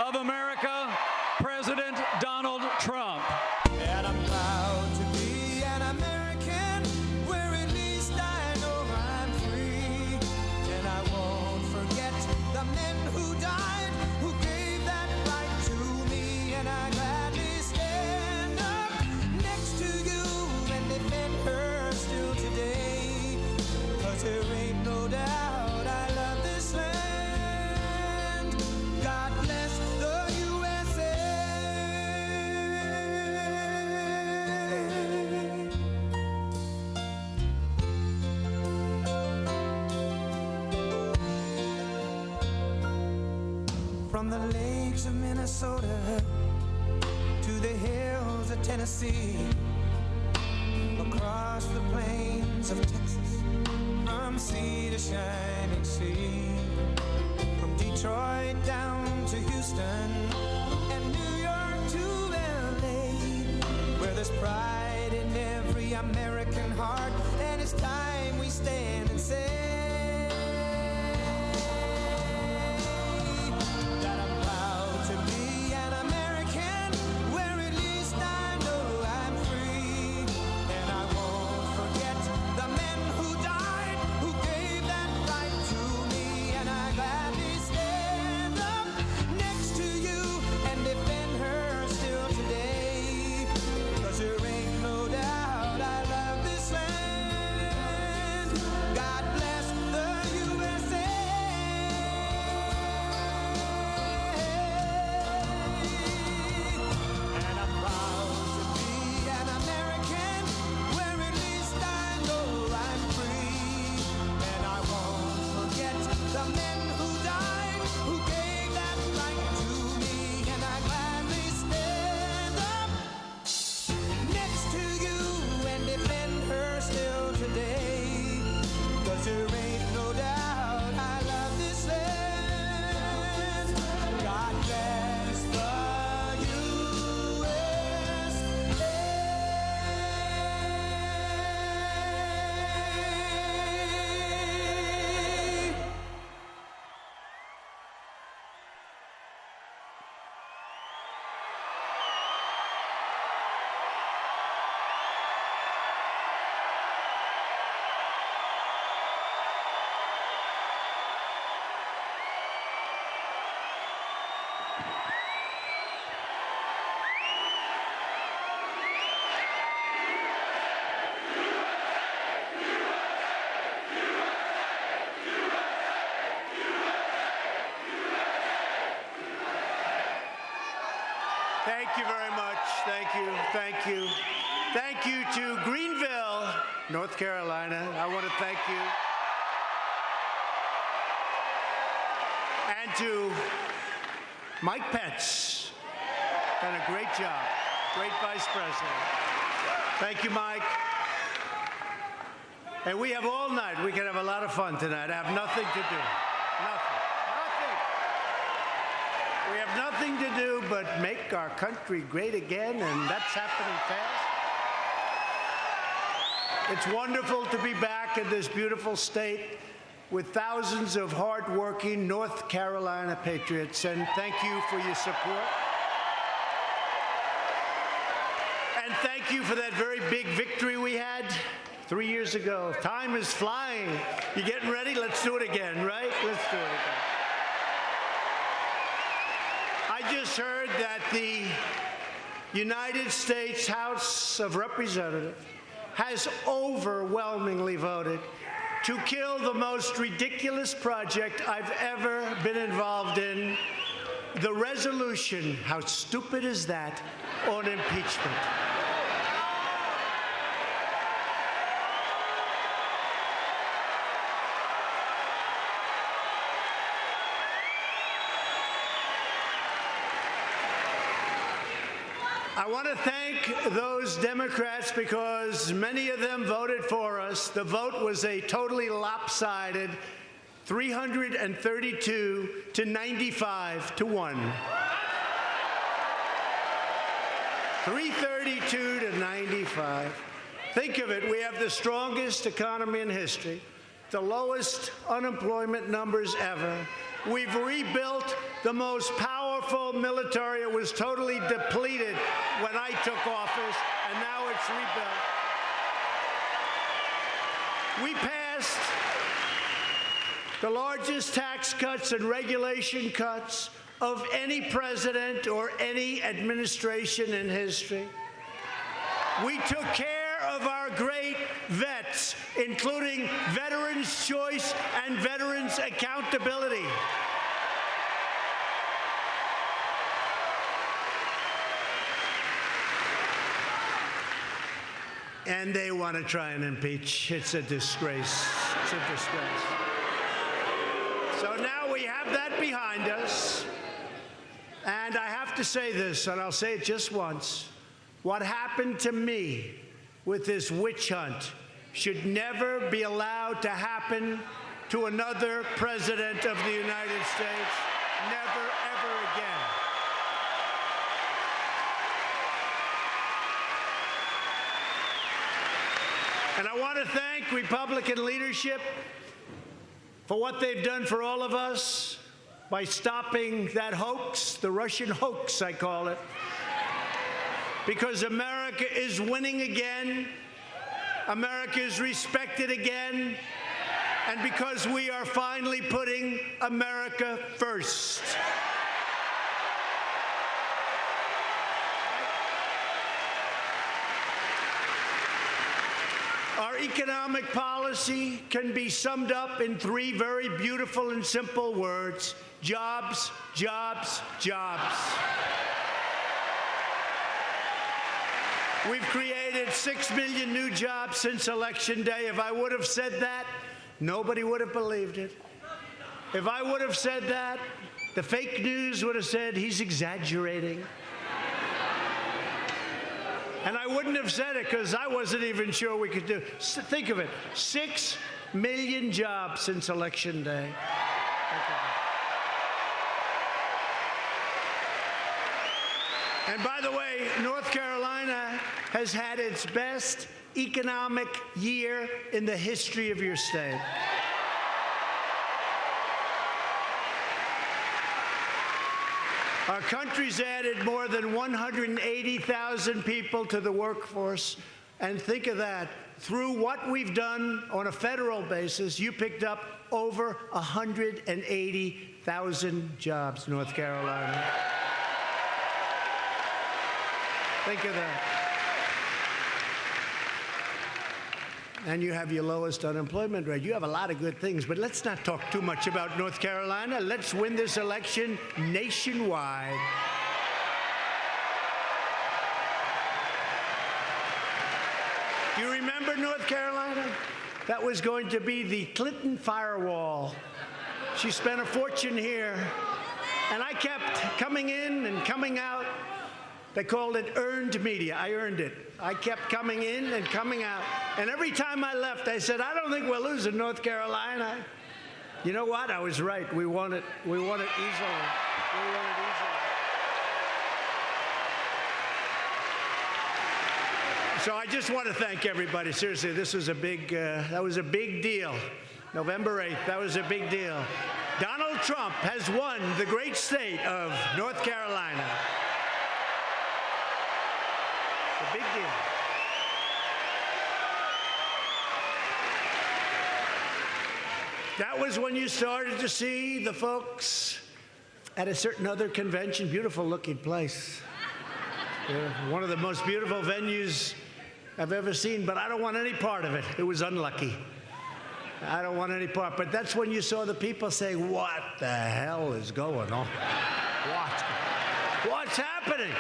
of America, President Donald Trump. And I'm proud to be an American, where at least I know I'm free. And I won't forget the men who died, who gave that right to me. And I gladly stand up next to you and defend her still today. 'Cause there ain't no doubt I love this land. God bless the USA. From the lakes of Minnesota to the hills of Tennessee, across the plains of Texas, from sea to shining sea, from Detroit down to Houston and New York to LA, where there's pride in every American heart, and it's time we stand and say that I'm proud to be an American, where at least I know I'm free. And I won't forget the men who died, who gave that right to me. And I gladly stand up next to you and defend her still today. 'Cause there ain't no doubt I love this land. God bless the USA. And I'm proud to be an American, where at least I know I'm free. And I won't forget the men who died, who gave that right to me. And I gladly stand up next to you and defend her still today. 'Cause there ain't no doubt I love this land. God bless the USA. Thank you very much. Thank you. Thank you. Thank you to Greenville, North Carolina. I want to thank you. And to Mike Pence. Done a great job. Great vice president. Thank you, Mike. And we have all night. We can have a lot of fun tonight. I have nothing to do. Nothing. We have nothing to do but make our country great again, and that's happening fast. It's wonderful to be back in this beautiful state with thousands of hardworking North Carolina patriots, and thank you for your support. And thank you for that very big victory we had 3 years ago. Time is flying. You getting ready? Let's do it again, right? Let's do it again. I just heard that the United States House of Representatives has overwhelmingly voted to kill the most ridiculous project I've ever been involved in, the resolution, how stupid is that, on impeachment. I want to thank those Democrats because many of them voted for us. The vote was a totally lopsided 332 to 95 to 1. 332 to 95. Think of it, we have the strongest economy in history, the lowest unemployment numbers ever. We've rebuilt the most powerful powerful military. It was totally depleted when I took office, and now it's rebuilt. We passed the largest tax cuts and regulation cuts of any president or any administration in history. We took care of our great vets, including Veterans' Choice and Veterans' Accountability. And they want to try and impeach. It's a disgrace. It's a disgrace. So now we have that behind us. And I have to say this, and I'll say it just once. What happened to me with this witch hunt should never be allowed to happen to another president of the United States. Never, ever again. And I want to thank Republican leadership for what they've done for all of us by stopping that hoax, the Russian hoax, I call it. Because America is winning again, America is respected again, and because we are finally putting America first. Our economic policy can be summed up in three very beautiful and simple words: jobs, jobs, jobs. We've created 6 million new jobs since Election Day. If I would have said that, nobody would have believed it. If I would have said that, the fake news would have said he's exaggerating. And I wouldn't have said it because I wasn't even sure we could do it. Think of it, 6 million jobs since Election Day. And by the way, North Carolina has had its best economic year in the history of your state. Our country's added more than 180,000 people to the workforce. And think of that. Through what we've done on a federal basis, you picked up over 180,000 jobs, North Carolina. Think of that. And you have your lowest unemployment rate. You have a lot of good things, but let's not talk too much about North Carolina. Let's win this election nationwide. Do you remember North Carolina? That was going to be the Clinton firewall. She spent a fortune here, and I kept coming in and coming out. They called it earned media. I earned it. I kept coming in and coming out. And every time I left, I said, I don't think we're losing North Carolina. You know what? I was right. We won it. We won it easily. We won it easily. So I just want to thank everybody. Seriously, this was a big, that was a big deal. November 8th, that was a big deal. Donald Trump has won the great state of North Carolina. A big deal. That was when you started to see the folks at a certain other convention. Beautiful looking place. One of the most beautiful venues I've ever seen, but I don't want any part of it. It was unlucky. I don't want any part. But that's when you saw the people say, what the hell is going on? What's happening?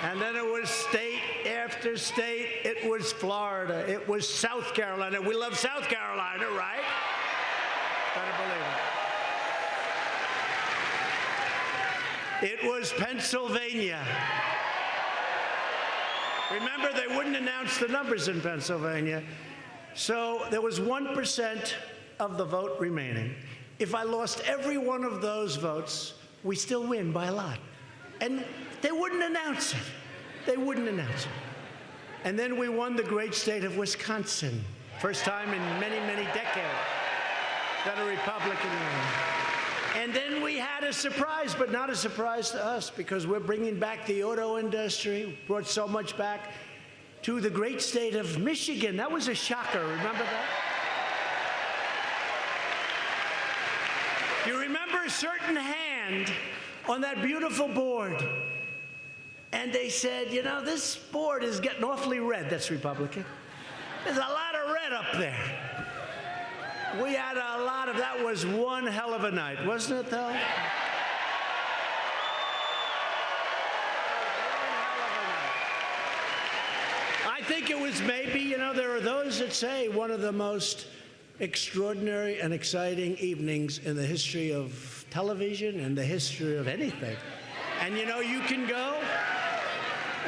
And then it was state after state. It was Florida. It was South Carolina. We love South Carolina, right? Better believe it. It was Pennsylvania. Remember, they wouldn't announce the numbers in Pennsylvania. So there was 1% of the vote remaining. If I lost every one of those votes, we still win by a lot. And they wouldn't announce it. They wouldn't announce it. And then we won the great state of Wisconsin. First time in many, many decades that a Republican won. And then we had a surprise, but not a surprise to us, because we're bringing back the auto industry, brought so much back to the great state of Michigan. That was a shocker, remember that? You remember a certain hand on that beautiful board, and they said, you know, this board is getting awfully red. That's Republican. There's a lot of red up there. We had a lot of, that was one hell of a night, wasn't it, though? I think it was maybe, you know, there are those that say one of the most extraordinary and exciting evenings in the history of television and the history of anything. And, you know, you can go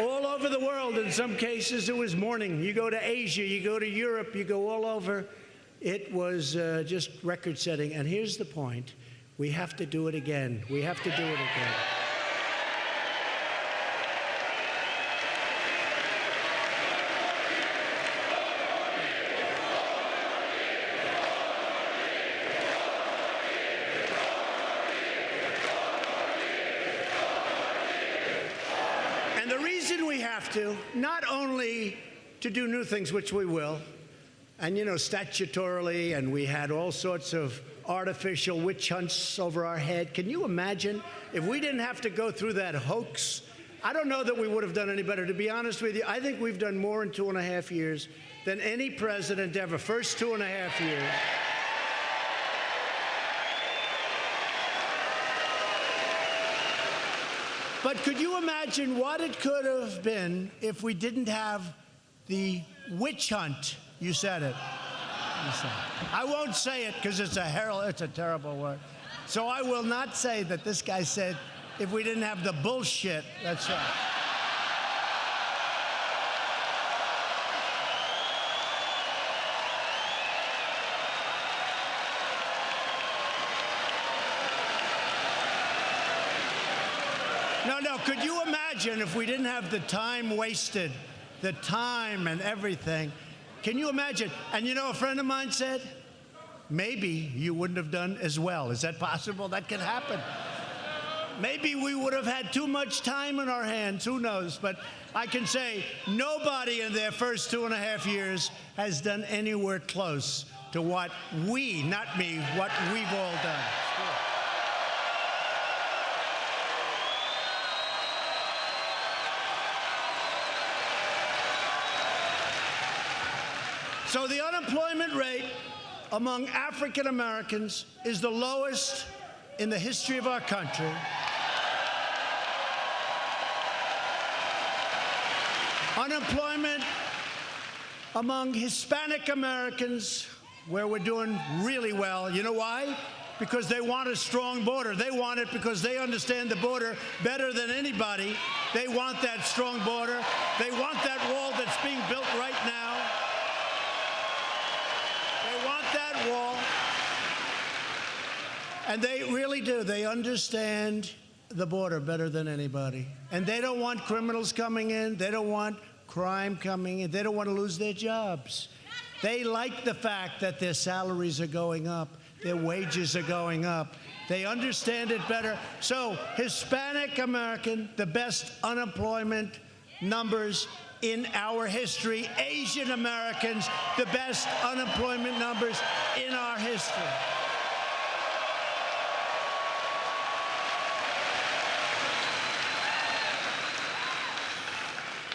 all over the world. In some cases, it was morning. You go to Asia, you go to Europe, you go all over. It was just record-setting. And here's the point. We have to do it again. We have to do it again. And the reason we have to, not only to do new things, which we will, and, you know, statutorily, and we had all sorts of artificial witch hunts over our head. Can you imagine if we didn't have to go through that hoax? I don't know that we would have done any better. To be honest with you, I think we've done more in 2.5 years than any president ever. First 2.5 years. But could you imagine what it could have been if we didn't have the witch hunt? You said it. You said it. I won't say it because it's a terrible word. So I will not say that this guy said if we didn't have the bullshit. That's right. No, could you imagine if we didn't have the time wasted, the time and everything? Can you imagine? And you know, a friend of mine said, maybe you wouldn't have done as well. Is that possible? That could happen. Maybe we would have had too much time in our hands. Who knows? But I can say nobody in their first 2.5 years has done anywhere close to what we, not me, what we've all done. So the unemployment rate among African Americans is the lowest in the history of our country. Unemployment among Hispanic Americans, where we're doing really well. You know why? Because they want a strong border. They want it because they understand the border better than anybody. They want that strong border. They want that wall that's being built right now. Wall. And they really do. They understand the border better than anybody. And they don't want criminals coming in. They don't want crime coming in. They don't want to lose their jobs. They like the fact that their salaries are going up, their wages are going up. They understand it better. So Hispanic American, the best unemployment numbers in our history. Asian Americans, the best unemployment numbers in our history.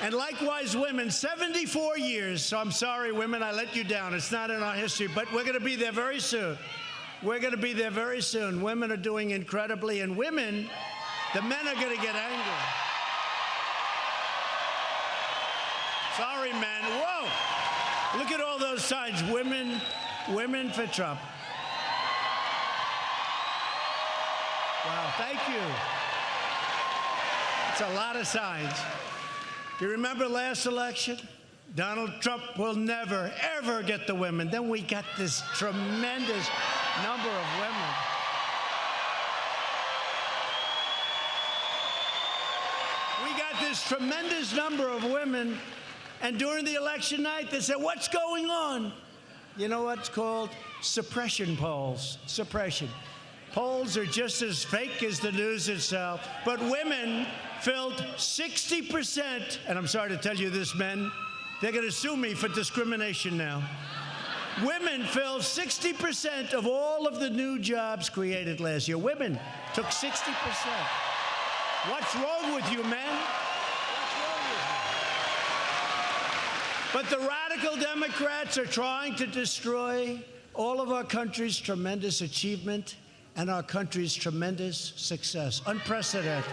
And likewise, women, 74 years. So I'm sorry, women, I let you down. It's not in our history, but we're going to be there very soon. We're going to be there very soon. Women are doing incredibly, and women, the men are going to get angry. Sorry, men. Whoa! Look at all those signs. Women for Trump. Wow, thank you. It's a lot of signs. You remember last election? Donald Trump will never, ever get the women. Then we got this tremendous number of women. We got this tremendous number of women. And during the election night, they said, what's going on? You know what's called suppression polls. Suppression. Polls are just as fake as the news itself. But women filled 60%, and I'm sorry to tell you this, men, they're going to sue me for discrimination now. Women filled 60% of all of the new jobs created last year. Women took 60%. What's wrong with you, men? What's wrong with you? But the radical Democrats are trying to destroy all of our country's tremendous achievement and our country's tremendous success. Unprecedented.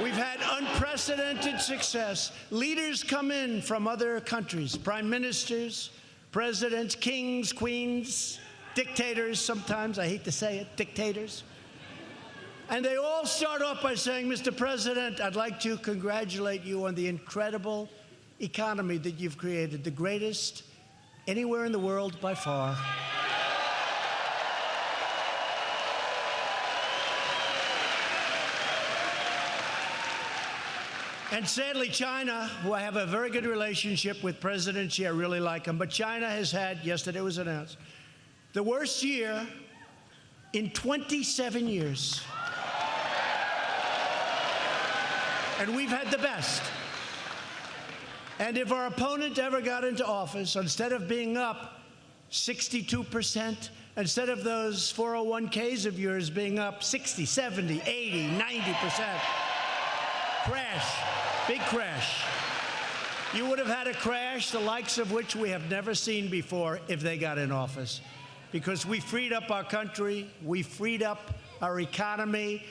We've had unprecedented success. Leaders come in from other countries, prime ministers, presidents, kings, queens, dictators sometimes, I hate to say it, dictators. And they all start off by saying, Mr. President, I'd like to congratulate you on the incredible economy that you've created, the greatest anywhere in the world by far. And sadly, China, who I have a very good relationship with, President Xi, I really like him, but China has had, yesterday was announced, the worst year in 27 years. And we've had the best. And if our opponent ever got into office, instead of being up 62%, instead of those 401ks of yours being up 60, 70, 80, 90%, crash, big crash. You would have had a crash the likes of which we have never seen before if they got in office. Because we freed up our country, we freed up our economy,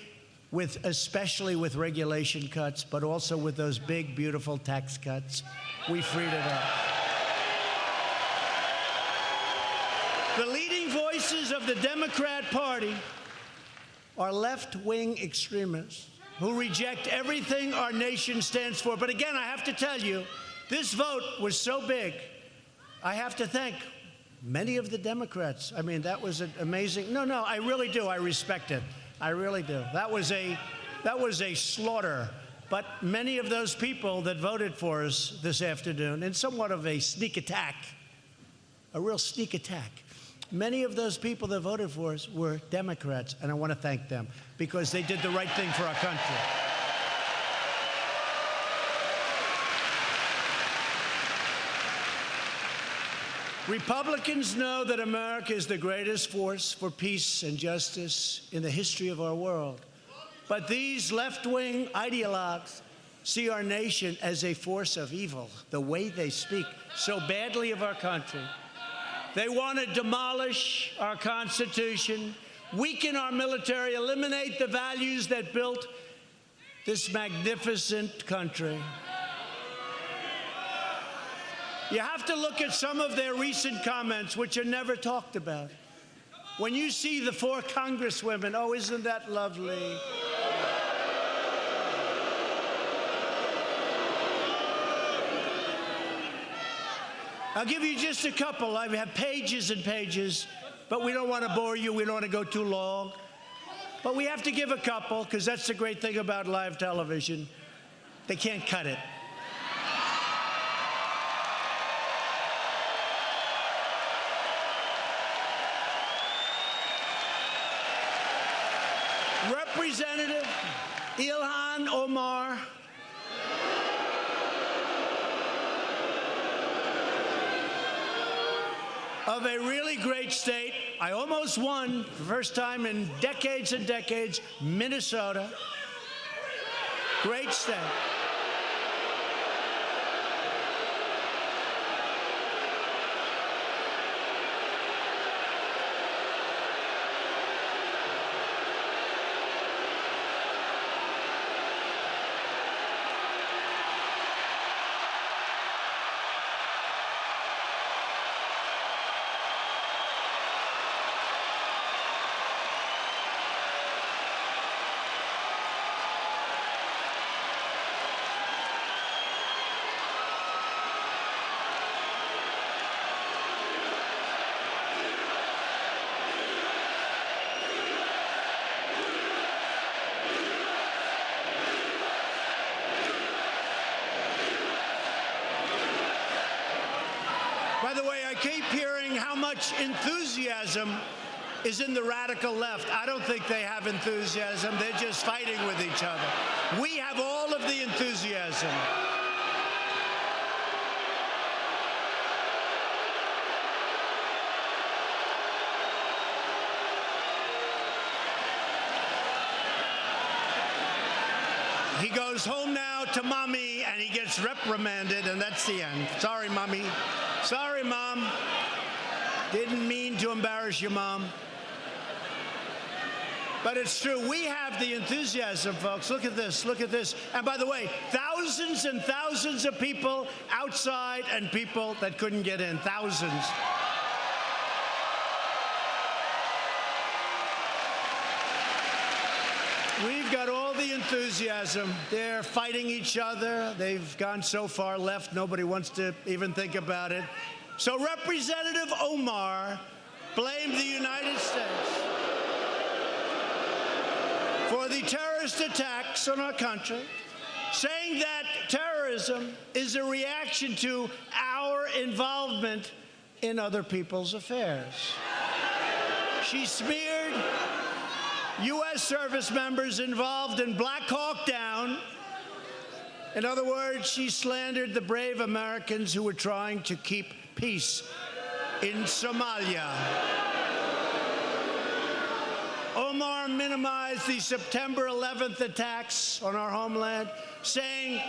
especially with regulation cuts, but also with those big, beautiful tax cuts. We freed it up. The leading voices of the Democrat Party are left-wing extremists who reject everything our nation stands for. But again, I have to tell you, this vote was so big, I have to thank many of the Democrats. I mean, that was an amazing. No, I really do. I respect it. I really do. That was a slaughter. But many of those people that voted for us this afternoon, in somewhat of a sneak attack, a real sneak attack, many of those people that voted for us were Democrats, and I want to thank them because they did the right thing for our country. Republicans know that America is the greatest force for peace and justice in the history of our world. But these left-wing ideologues see our nation as a force of evil, the way they speak so badly of our country. They want to demolish our Constitution, weaken our military, eliminate the values that built this magnificent country. You have to look at some of their recent comments, which are never talked about. When you see the 4 congresswomen, oh, isn't that lovely? I'll give you just a couple. I have pages and pages, but we don't want to bore you. We don't want to go too long. But we have to give a couple, because that's the great thing about live television. They can't cut it. Representative Ilhan Omar, of a really great state. I almost won for the first time in decades and decades, Minnesota. Great state. By the way, I keep hearing how much enthusiasm is in the radical left. I don't think they have enthusiasm. They're just fighting with each other. We have all of the enthusiasm. He goes home now to mommy, and he gets reprimanded, and that's the end. Sorry, mommy. Sorry, Mom. Didn't mean to embarrass you, Mom. But it's true. We have the enthusiasm, folks. Look at this. Look at this. And by the way, thousands and thousands of people outside and people that couldn't get in. Thousands. We've got all the enthusiasm. They're fighting each other. They've gone so far left, nobody wants to even think about it. So Representative Omar blamed the United States for the terrorist attacks on our country, saying that terrorism is a reaction to our involvement in other people's affairs. She smeared U.S. service members involved in Black Hawk Down. In other words, she slandered the brave Americans who were trying to keep peace in Somalia. Omar minimized the September 11th attacks on our homeland, saying,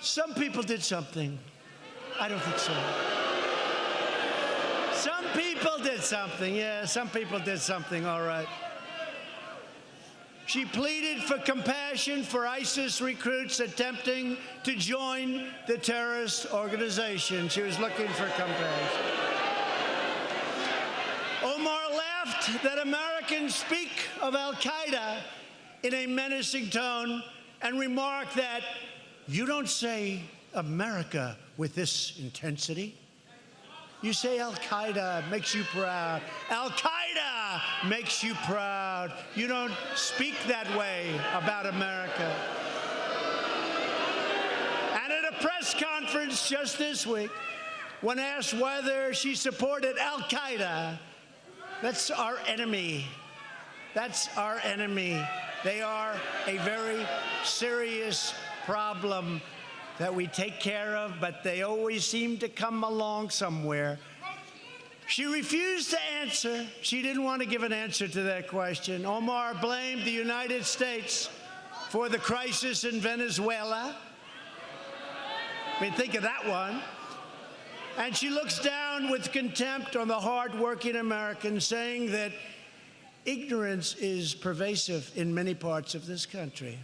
some people did something. I don't think so. Some people did something. Yeah, some people did something, all right. She pleaded for compassion for ISIS recruits attempting to join the terrorist organization. She was looking for compassion. Omar laughed that Americans speak of al-Qaeda in a menacing tone and remarked that you don't say America with this intensity. You say al-Qaeda makes you proud. Al-Qaeda makes you proud. You don't speak that way about America. And at a press conference just this week, when asked whether she supported al-Qaeda, that's our enemy. That's our enemy. They are a very serious problem that we take care of, but they always seem to come along somewhere. She refused to answer. She didn't want to give an answer to that question. Omar blamed the United States for the crisis in Venezuela. I mean, think of that one. And she looks down with contempt on the hard-working Americans, saying that ignorance is pervasive in many parts of this country.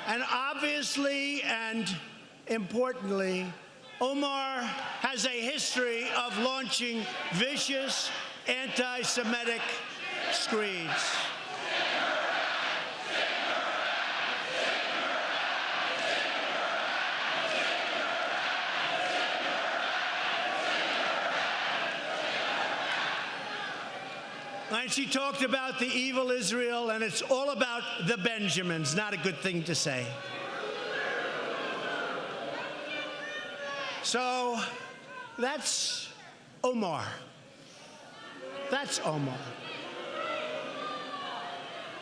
And obviously and importantly, Omar has a history of launching vicious anti-Semitic screeds. And she talked about the evil Israel, and it's all about the Benjamins. Not a good thing to say. So that's Omar. That's Omar.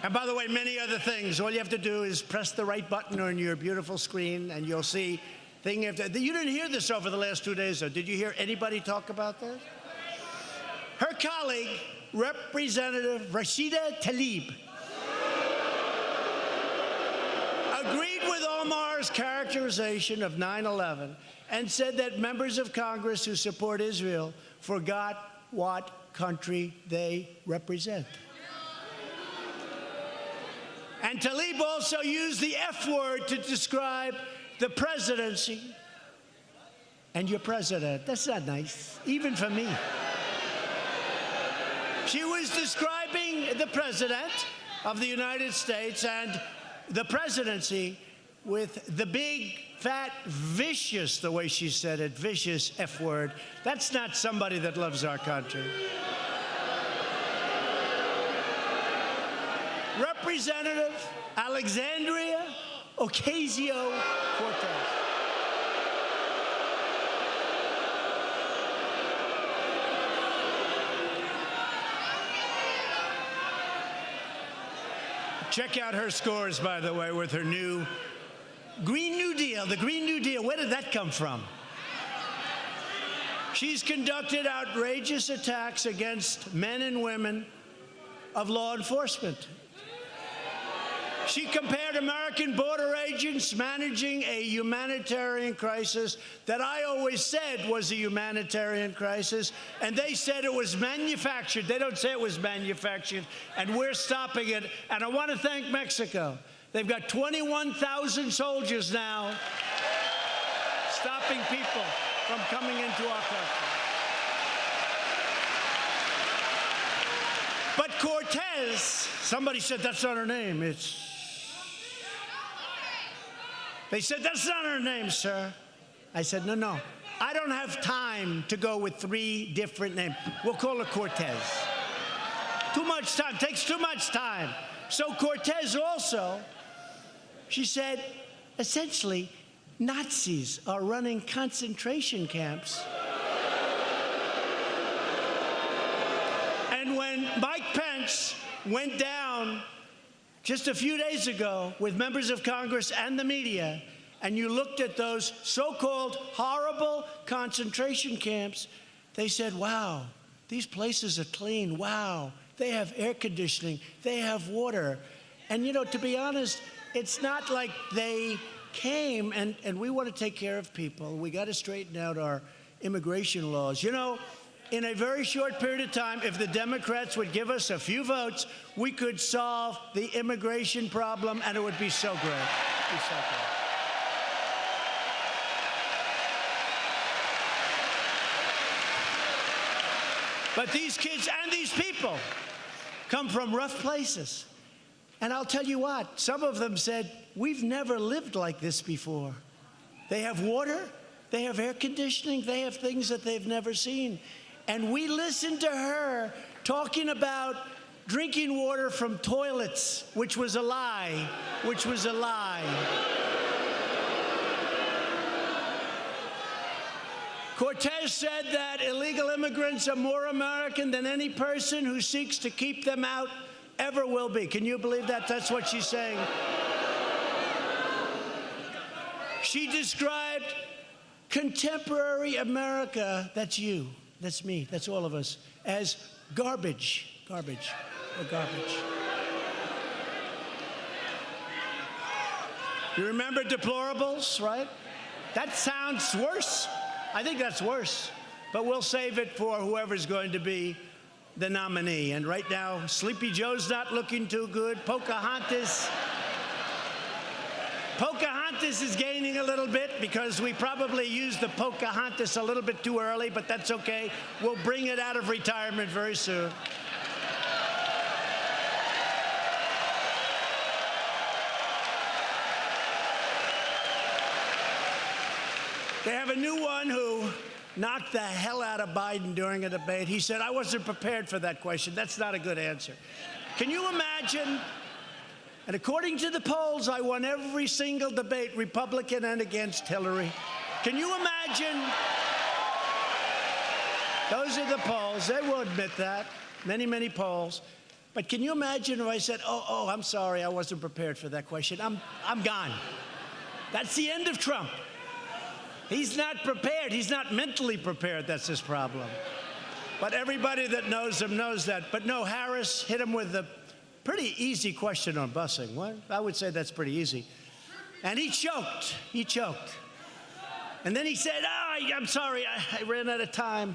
And by the way, many other things. All you have to do is press the right button on your beautiful screen, and you'll see thing after. You didn't hear this over the last 2 days, though. Did you hear anybody talk about this? Her colleague, Representative Rashida Tlaib, agreed with Omar's characterization of 9/11 and said that members of Congress who support Israel forgot what country they represent. And Tlaib also used the F word to describe the presidency and your president. That's not nice, even for me. She was describing the President of the United States and the presidency with the big, fat, vicious, the way she said it, vicious F word. That's not somebody that loves our country. Representative Alexandria Ocasio-Cortez. Check out her scores, by the way, with her new Green New Deal. The Green New Deal, where did that come from? She's conducted outrageous attacks against men and women of law enforcement. She compared American border agents managing a humanitarian crisis that I always said was a humanitarian crisis, and they said it was manufactured. They don't say it was manufactured, and we're stopping it. And I want to thank Mexico. They've got 21,000 soldiers now stopping people from coming into our country. But Cortez, somebody said that's not her name. They said, that's not her name, sir. I said, no. I don't have time to go with 3 different names. We'll call her Cortez. Too much time, takes too much time. So Cortez also, she said, essentially, Nazis are running concentration camps. And when Mike Pence went down just a few days ago with members of Congress and the media, and you looked at those so-called horrible concentration camps, they said, wow, these places are clean. Wow, they have air conditioning. They have water. And, you know, to be honest, it's not like they came and we want to take care of people. We got to straighten out our immigration laws. You know, in a very short period of time, if the Democrats would give us a few votes, we could solve the immigration problem, and it would be so great. It'd be so great. But these kids and these people come from rough places. And I'll tell you what, some of them said, we've never lived like this before. They have water, they have air conditioning, they have things that they've never seen. And we listened to her talking about drinking water from toilets, which was a lie, Cortez said that illegal immigrants are more American than any person who seeks to keep them out ever will be. Can you believe that? That's what she's saying. She described contemporary America, that's you, that's me, that's all of us, as garbage. We're garbage. You remember deplorables, right? That sounds worse. I think that's worse. But we'll save it for whoever's going to be the nominee. And right now, Sleepy Joe's not looking too good. Pocahontas is gaining a little bit because we probably used the Pocahontas a little bit too early, but that's okay. We'll bring it out of retirement very soon. They have a new one who knocked the hell out of Biden during a debate. He said, I wasn't prepared for that question. That's not a good answer. Can you imagine? And according to the polls, I won every single debate, Republican and against Hillary. Can you imagine? Those are the polls. They will admit that. Many, many polls. But can you imagine if I said, oh, I'm sorry, I wasn't prepared for that question. I'm gone. That's the end of Trump. He's not prepared. He's not mentally prepared. That's his problem. But everybody that knows him knows that. But no, Harris hit him with a pretty easy question on busing. What? I would say that's pretty easy. And he choked. And then he said, I'm sorry, I ran out of time.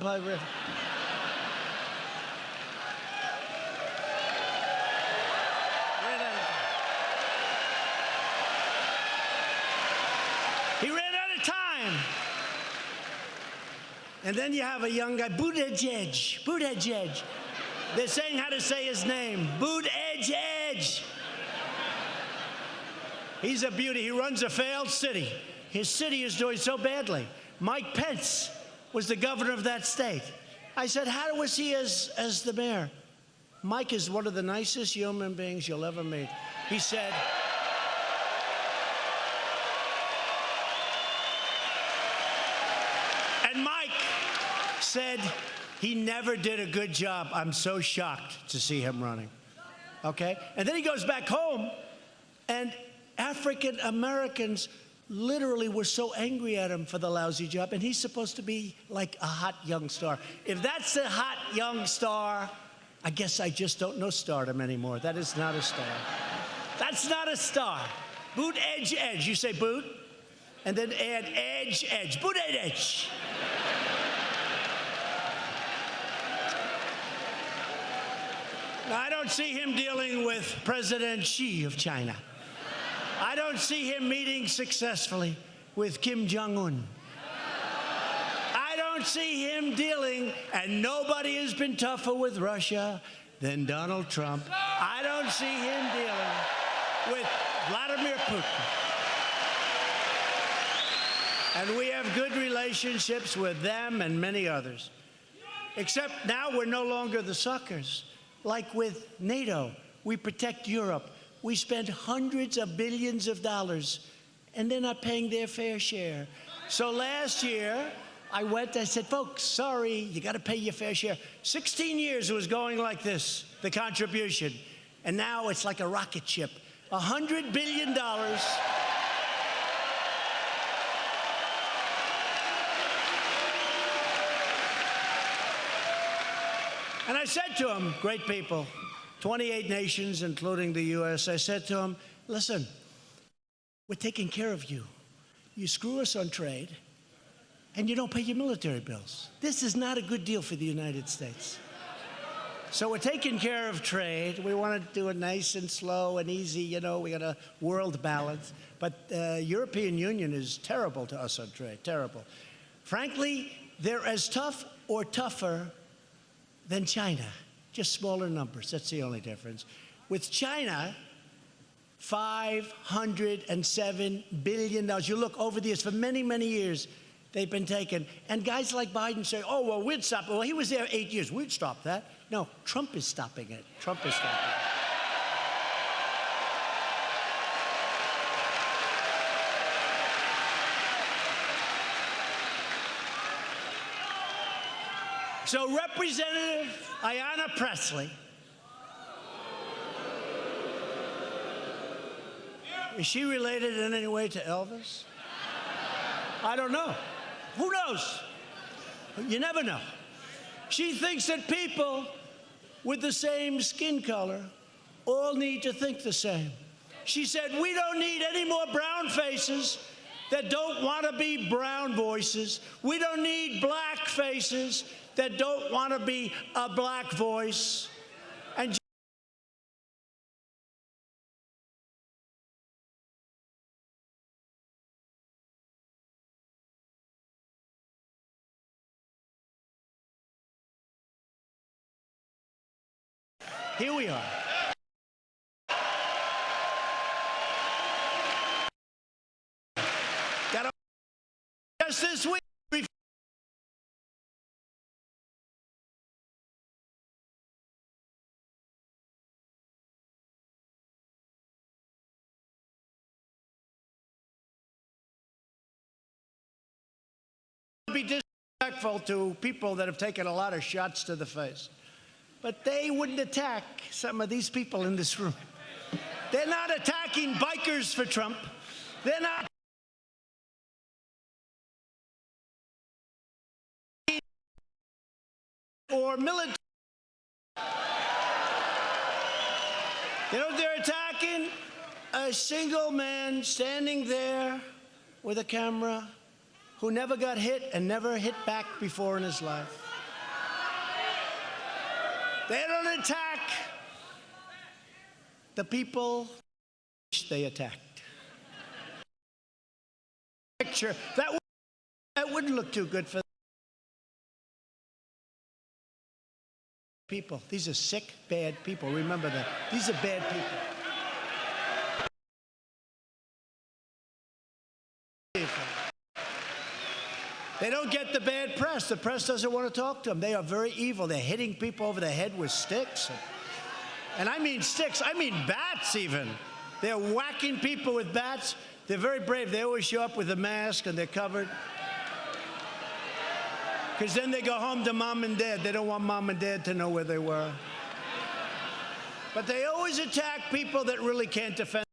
And then you have a young guy, Buttigieg. They're saying how to say his name, Buttigieg. He's a beauty. He runs a failed city. His city is doing so badly. Mike Pence was the governor of that state. I said, how was he as the mayor? Mike is one of the nicest human beings you'll ever meet. He said, and Mike said he never did a good job. I'm so shocked to see him running. okay? And then he goes back home, and African Americans literally were so angry at him for the lousy job, and he's supposed to be like a hot young star. If that's a hot young star, I guess I just don't know stardom anymore. That is not a star. That's not a star. Boot, edge, edge. You say boot, and then add edge, edge. Boot, edge, edge. Now, I don't see him dealing with President Xi of China. I don't see him meeting successfully with Kim Jong-un. I don't see him dealing, and nobody has been tougher with Russia than Donald Trump. I don't see him dealing with Vladimir Putin. And we have good relationships with them and many others. Except now we're no longer the suckers. Like with NATO, we protect Europe. We spend hundreds of billions of dollars, and they're not paying their fair share. So last year, I said, folks, sorry, you got to pay your fair share. 16 years it was going like this, the contribution. And now it's like a rocket ship. $100 billion. And I said to them, great people, 28 nations, including the U.S., I said to them, listen, we're taking care of you. You screw us on trade, and you don't pay your military bills. This is not a good deal for the United States. So we're taking care of trade. We want to do it nice and slow and easy. You know, we got a world balance. But the European Union is terrible to us on trade, terrible. Frankly, they're as tough or tougher than China. Just smaller numbers, that's the only difference. With China, $507 billion. You look over the years, for many, many years, they've been taken. And guys like Biden say, oh, well, we'd stop it. Well, he was there 8 years. We'd stop that. No, Trump is stopping it. Trump is stopping it. So Representative Ayanna Pressley, is she related in any way to Elvis? I don't know. Who knows? You never know. She thinks that people with the same skin color all need to think the same. She said, we don't need any more brown faces that don't want to be brown voices. We don't need black faces that don't want to be a black voice. And here we are. Just this week, be disrespectful to people that have taken a lot of shots to the face. But they wouldn't attack some of these people in this room. They're not attacking bikers for Trump. They're not or military. They're attacking a single man standing there with a camera who never got hit and never hit back before in his life. They don't attack the people they attacked. Picture that wouldn't look too good for people. These are sick, bad people. Remember that. These are bad people. They don't get the bad press. The press doesn't want to talk to them. They are very evil. They're hitting people over the head with sticks. And I mean sticks. I mean bats even. They're whacking people with bats. They're very brave. They always show up with a mask and they're covered. Because then they go home to mom and dad. They don't want mom and dad to know where they were. But they always attack people that really can't defend.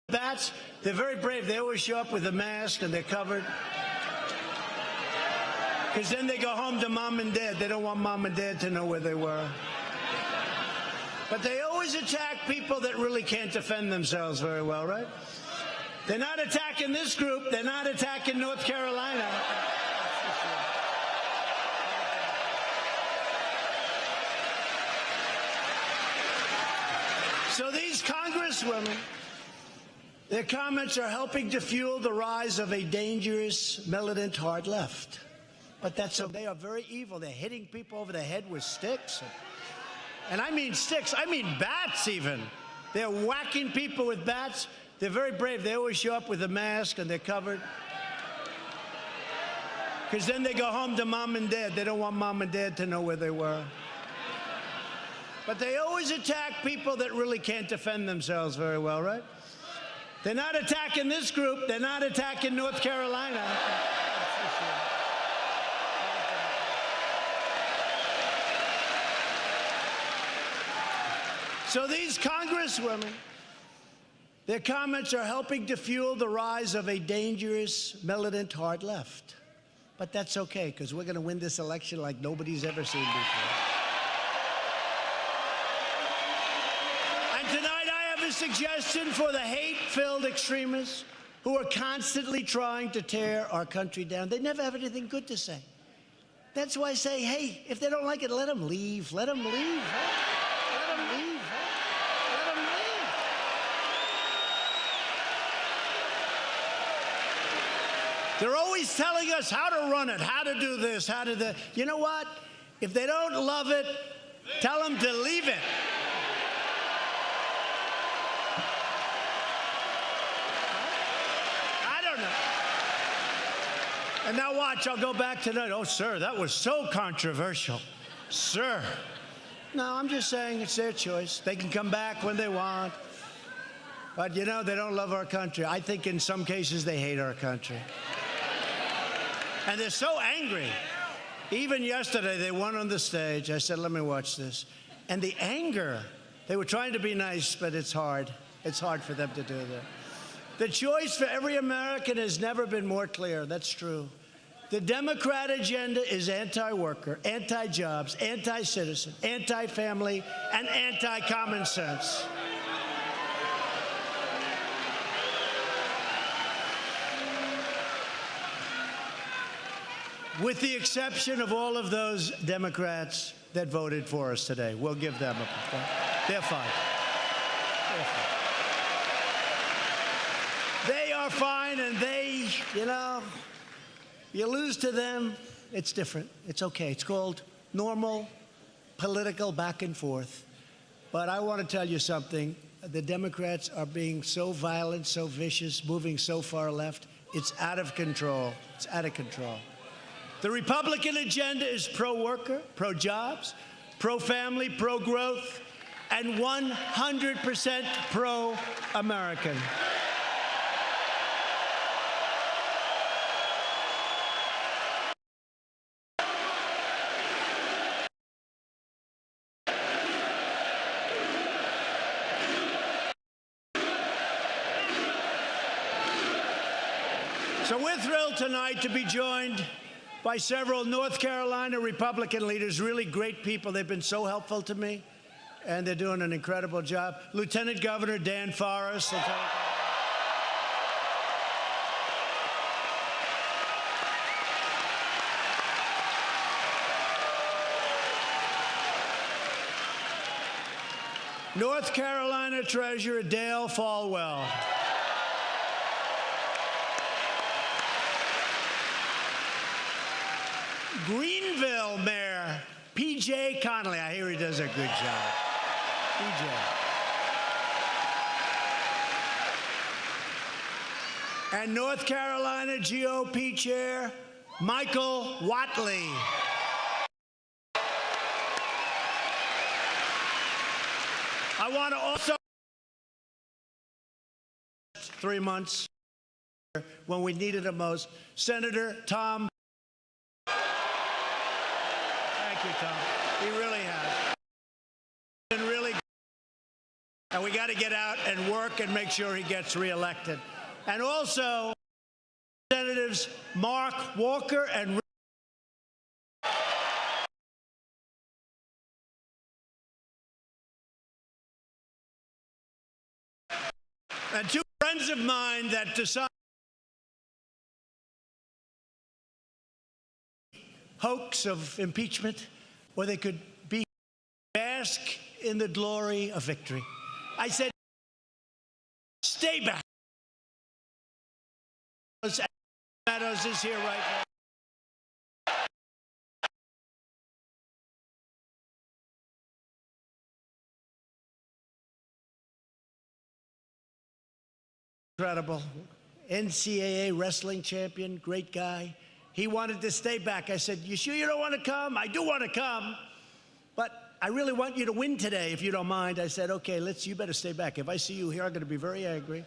Bats, they're very brave. They always show up with a mask and they're covered. Because then they go home to mom and dad. They don't want mom and dad to know where they were. But they always attack people that really can't defend themselves very well, right? They're not attacking this group. They're not attacking North Carolina. So these congresswomen, their comments are helping to fuel the rise of a dangerous, militant hard left. But they are very evil. They're hitting people over the head with sticks. And I mean sticks. I mean bats even. They're whacking people with bats. They're very brave. They always show up with a mask and they're covered. Because then they go home to mom and dad. They don't want mom and dad to know where they were. But they always attack people that really can't defend themselves very well, right? They're not attacking this group. They're not attacking North Carolina. So these congresswomen, their comments are helping to fuel the rise of a dangerous, militant hard left. But that's okay, because we're going to win this election like nobody's ever seen before. And tonight I have a suggestion for the hate-filled extremists who are constantly trying to tear our country down. They never have anything good to say. That's why I say, hey, if they don't like it, let them leave. Let them leave. Let them leave. They're always telling us how to run it, how to do this, how to do that. You know what? If they don't love it, tell them to leave it. I don't know. And now watch, I'll go back tonight. Oh, sir, that was so controversial. Sir. No, I'm just saying it's their choice. They can come back when they want. But, you know, they don't love our country. I think in some cases they hate our country. And they're so angry. Even yesterday, they went on the stage. I said, let me watch this. And the anger, they were trying to be nice, but it's hard. It's hard for them to do that. The choice for every American has never been more clear. That's true. The Democrat agenda is anti-worker, anti-jobs, anti-citizen, anti-family, and anti-common sense. With the exception of all of those Democrats that voted for us today. We'll give them a point. They're fine. They're fine. They are fine, and they, you know, you lose to them, it's different. It's okay. It's called normal political back and forth. But I want to tell you something. The Democrats are being so violent, so vicious, moving so far left. It's out of control. It's out of control. The Republican agenda is pro-worker, pro-jobs, pro-family, pro-growth, and 100% pro-American. So we're thrilled tonight to be joined by several North Carolina Republican leaders, really great people. They've been so helpful to me, and they're doing an incredible job. Lieutenant Governor Dan Forest. North Carolina Treasurer Dale Folwell. Greenville Mayor P.J. Connolly. I hear he does a good job. P.J. And North Carolina GOP Chair Michael Whatley. I want to also 3 months when we needed it most, Senator Tom. Thank you, Tom. He really has. Been really good. And we got to get out and work and make sure he gets reelected. And also, Senators Mark Walker and two friends of mine that decided hoax of impeachment, where they could bask in the glory of victory. I said, stay back. Meadows is here right now. Incredible. NCAA wrestling champion, great guy. He wanted to stay back. I said, you sure you don't want to come? I do want to come, but I really want you to win today, if you don't mind. I said, okay, you better stay back. If I see you here, I'm going to be very angry.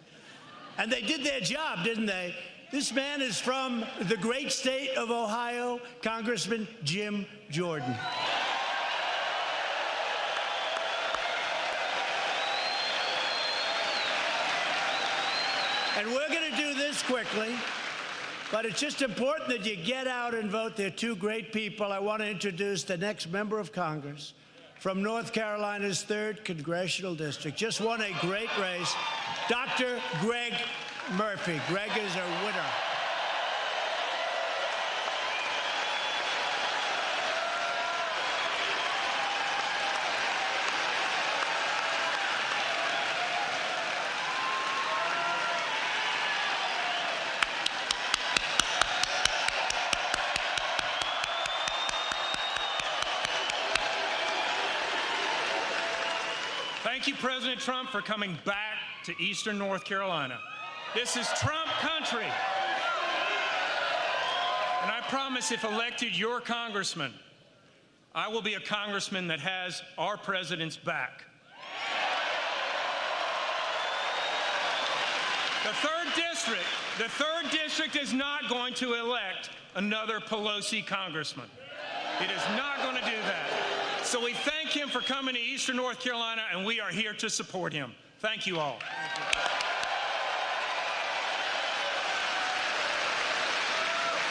And they did their job, didn't they? This man is from the great state of Ohio, Congressman Jim Jordan. And we're going to do this quickly, but it's just important that you get out and vote. They're two great people. I want to introduce the next member of Congress from North Carolina's 3rd Congressional District. Just won a great race, Dr. Greg Murphy. Greg is a winner. Thank you, President Trump, for coming back to Eastern North Carolina. This is Trump country. And I promise, if elected your congressman, I will be a congressman that has our president's back. The 3rd district is not going to elect another Pelosi congressman. It is not going to do that. So we thank him for coming to Eastern North Carolina, and we are here to support him. Thank you all.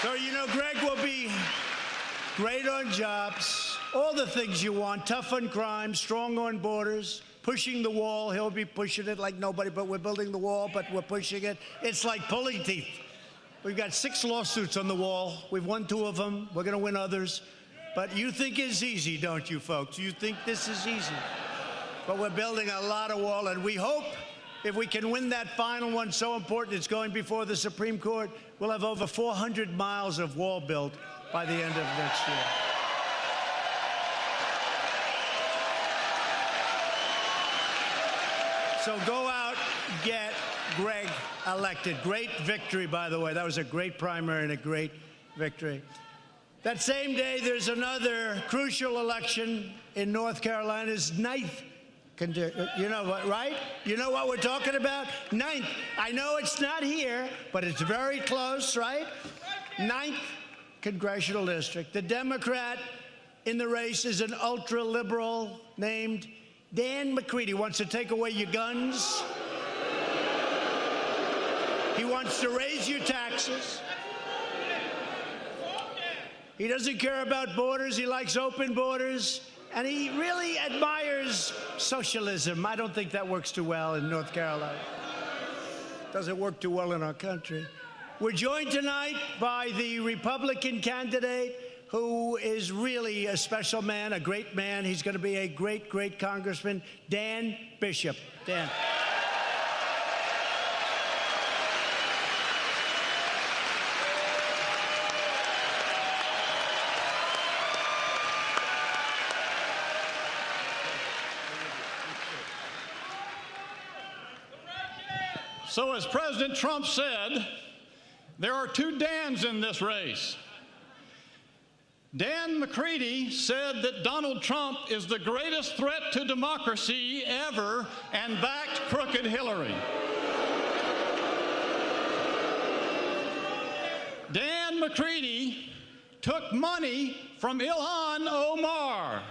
So, you know, Greg will be great on jobs, all the things you want, tough on crime, strong on borders, pushing the wall. He'll be pushing it like nobody, but we're building the wall, but we're pushing it. It's like pulling teeth. We've got 6 lawsuits on the wall. We've won 2 of them. We're going to win others. But you think it's easy, don't you, folks? You think this is easy. But we're building a lot of wall, and we hope if we can win that final one, so important, it's going before the Supreme Court, we'll have over 400 miles of wall built by the end of next year. So go out, get Greg elected. Great victory, by the way. That was a great primary and a great victory. That same day, there's another crucial election in North Carolina's 9th. You know what, right? You know what we're talking about? 9th. I know it's not here, but it's very close, right? 9th Congressional District. The Democrat in the race is an ultra-liberal named Dan McCready. Wants to take away your guns. He wants to raise your taxes. He doesn't care about borders. He likes open borders. And he really admires socialism. I don't think that works too well in North Carolina. Doesn't work too well in our country. We're joined tonight by the Republican candidate who is really a special man, a great man. He's going to be a great, great congressman, Dan Bishop. Dan. So as President Trump said, there are 2 Dans in this race. Dan McCready said that Donald Trump is the greatest threat to democracy ever and backed crooked Hillary. Dan McCready took money from Ilhan Omar.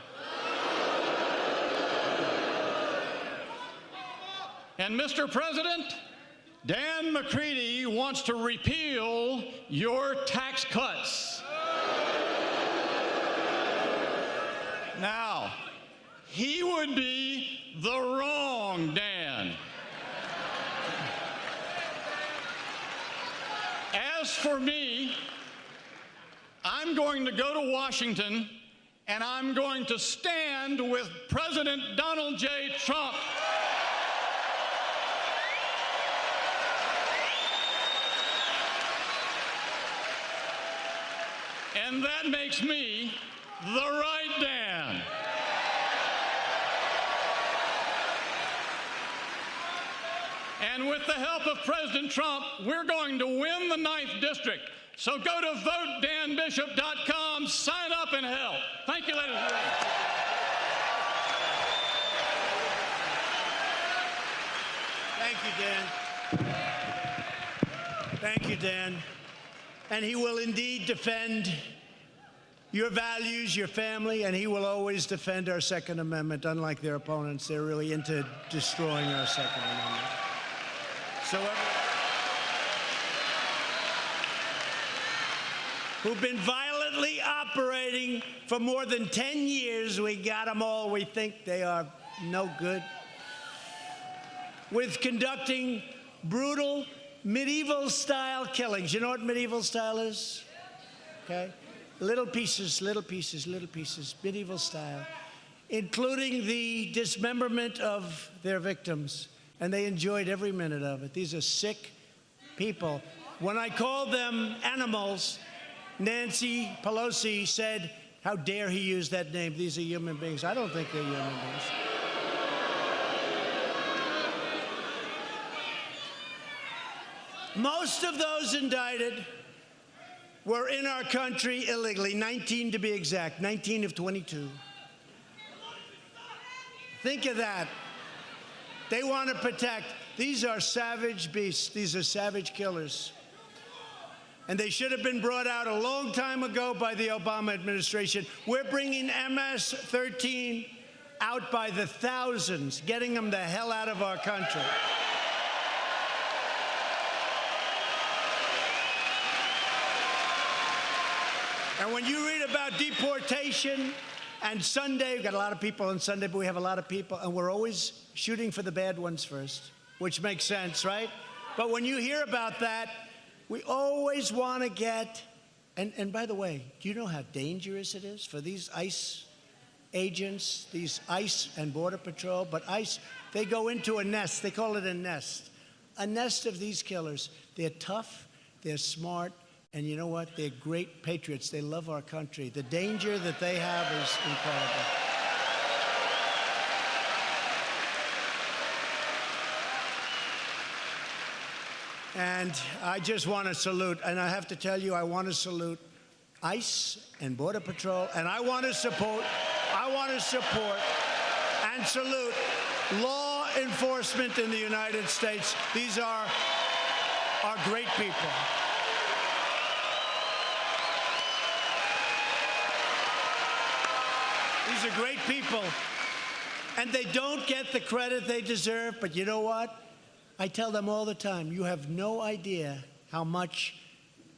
And Mr. President, Dan McCready wants to repeal your tax cuts. Now, he would be the wrong Dan. As for me, I'm going to go to Washington and I'm going to stand with President Donald J. Trump. And that makes me the right Dan. And with the help of President Trump, we're going to win the 9th district. So go to votedanbishop.com, sign up and help. Thank you, ladies and gentlemen. Thank you, Dan. Thank you, Dan. And he will indeed defend your values, your family, and he will always defend our Second Amendment, unlike their opponents. They're really into destroying our Second Amendment. So who've been violently operating for more than 10 years. We got them all. We think they are no good. With conducting brutal medieval-style killings. You know what medieval style is? Okay? Little pieces, little pieces, little pieces, medieval style, including the dismemberment of their victims. And they enjoyed every minute of it. These are sick people. When I called them animals, Nancy Pelosi said, "How dare he use that name? These are human beings." I don't think they're human beings. Most of those indicted were in our country illegally, 19 to be exact, 19 of 22. Think of that. They want to protect. These are savage beasts. These are savage killers. And they should have been brought out a long time ago by the Obama administration. We're bringing MS-13 out by the thousands, getting them the hell out of our country. And when you read about deportation and Sunday, we've got a lot of people on Sunday, but we have a lot of people, and we're always shooting for the bad ones first, which makes sense, right? But when you hear about that, we always want to get, and by the way, do you know how dangerous it is for these ICE agents, these ICE and Border Patrol, but ICE, they go into a nest, they call it a nest of these killers. They're tough, they're smart, and you know what? They're great patriots. They love our country. The danger that they have is incredible. And I just want to salute, and I have to tell you, I want to salute ICE and Border Patrol, and I want to support and salute law enforcement in the United States. These are great people. These are great people, and they don't get the credit they deserve, but you know what? I tell them all the time, you have no idea how much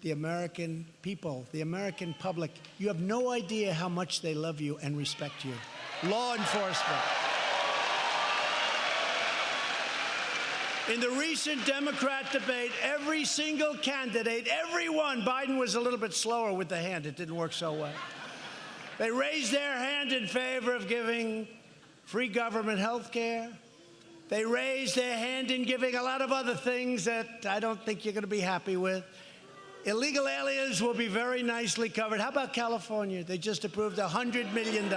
the American people, the American public, you have no idea how much they love you and respect you. Law enforcement. In the recent Democrat debate, every single candidate, everyone, Biden was a little bit slower with the hand. It didn't work so well. They raised their hand in favor of giving free government health care. They raised their hand in giving a lot of other things that I don't think you're going to be happy with. Illegal aliens will be very nicely covered. How about California? They just approved $100 million.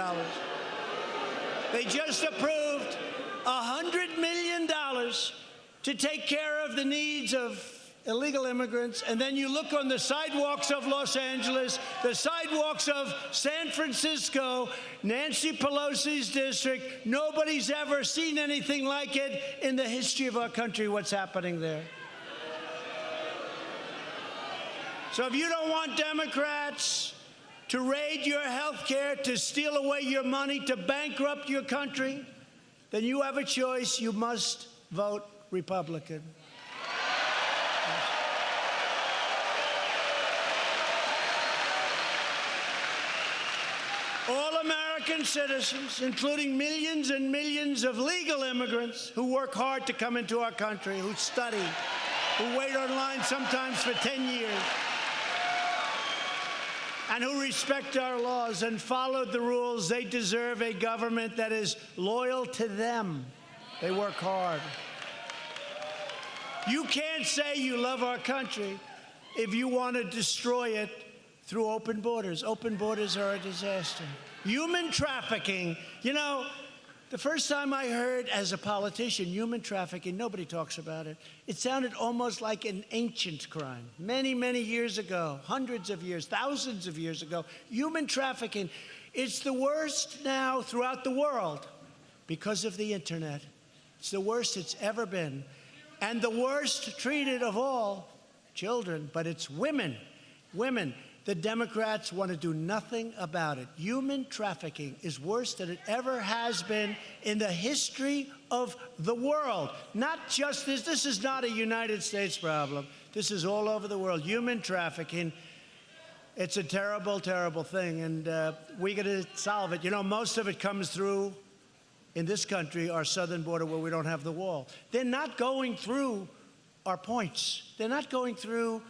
They just approved $100 million to take care of the needs of illegal immigrants, and then you look on the sidewalks of Los Angeles, the sidewalks of San Francisco, Nancy Pelosi's district. Nobody's ever seen anything like it in the history of our country, what's happening there. So if you don't want Democrats to raid your health care, to steal away your money, to bankrupt your country, then you have a choice. You must vote Republican. All American citizens, including millions and millions of legal immigrants who work hard to come into our country, who study, who wait online sometimes for 10 years, and who respect our laws and followed the rules, they deserve a government that is loyal to them. They work hard. You can't say you love our country if you want to destroy it through open borders. Open borders are a disaster. Human trafficking. You know, the first time I heard as a politician human trafficking, nobody talks about it. It sounded almost like an ancient crime. Many, many years ago, hundreds of years, thousands of years ago, human trafficking. It's the worst now throughout the world because of the internet. It's the worst it's ever been. And the worst treated of all, children, but it's women. Women. The Democrats want to do nothing about it. Human trafficking is worse than it ever has been in the history of the world. Not just this. This is not a United States problem. This is all over the world. Human trafficking. It's a terrible, terrible thing, and we're going to solve it. You know, most of it comes through, in this country, our southern border where we don't have the wall. They're not going through our points. They're not going through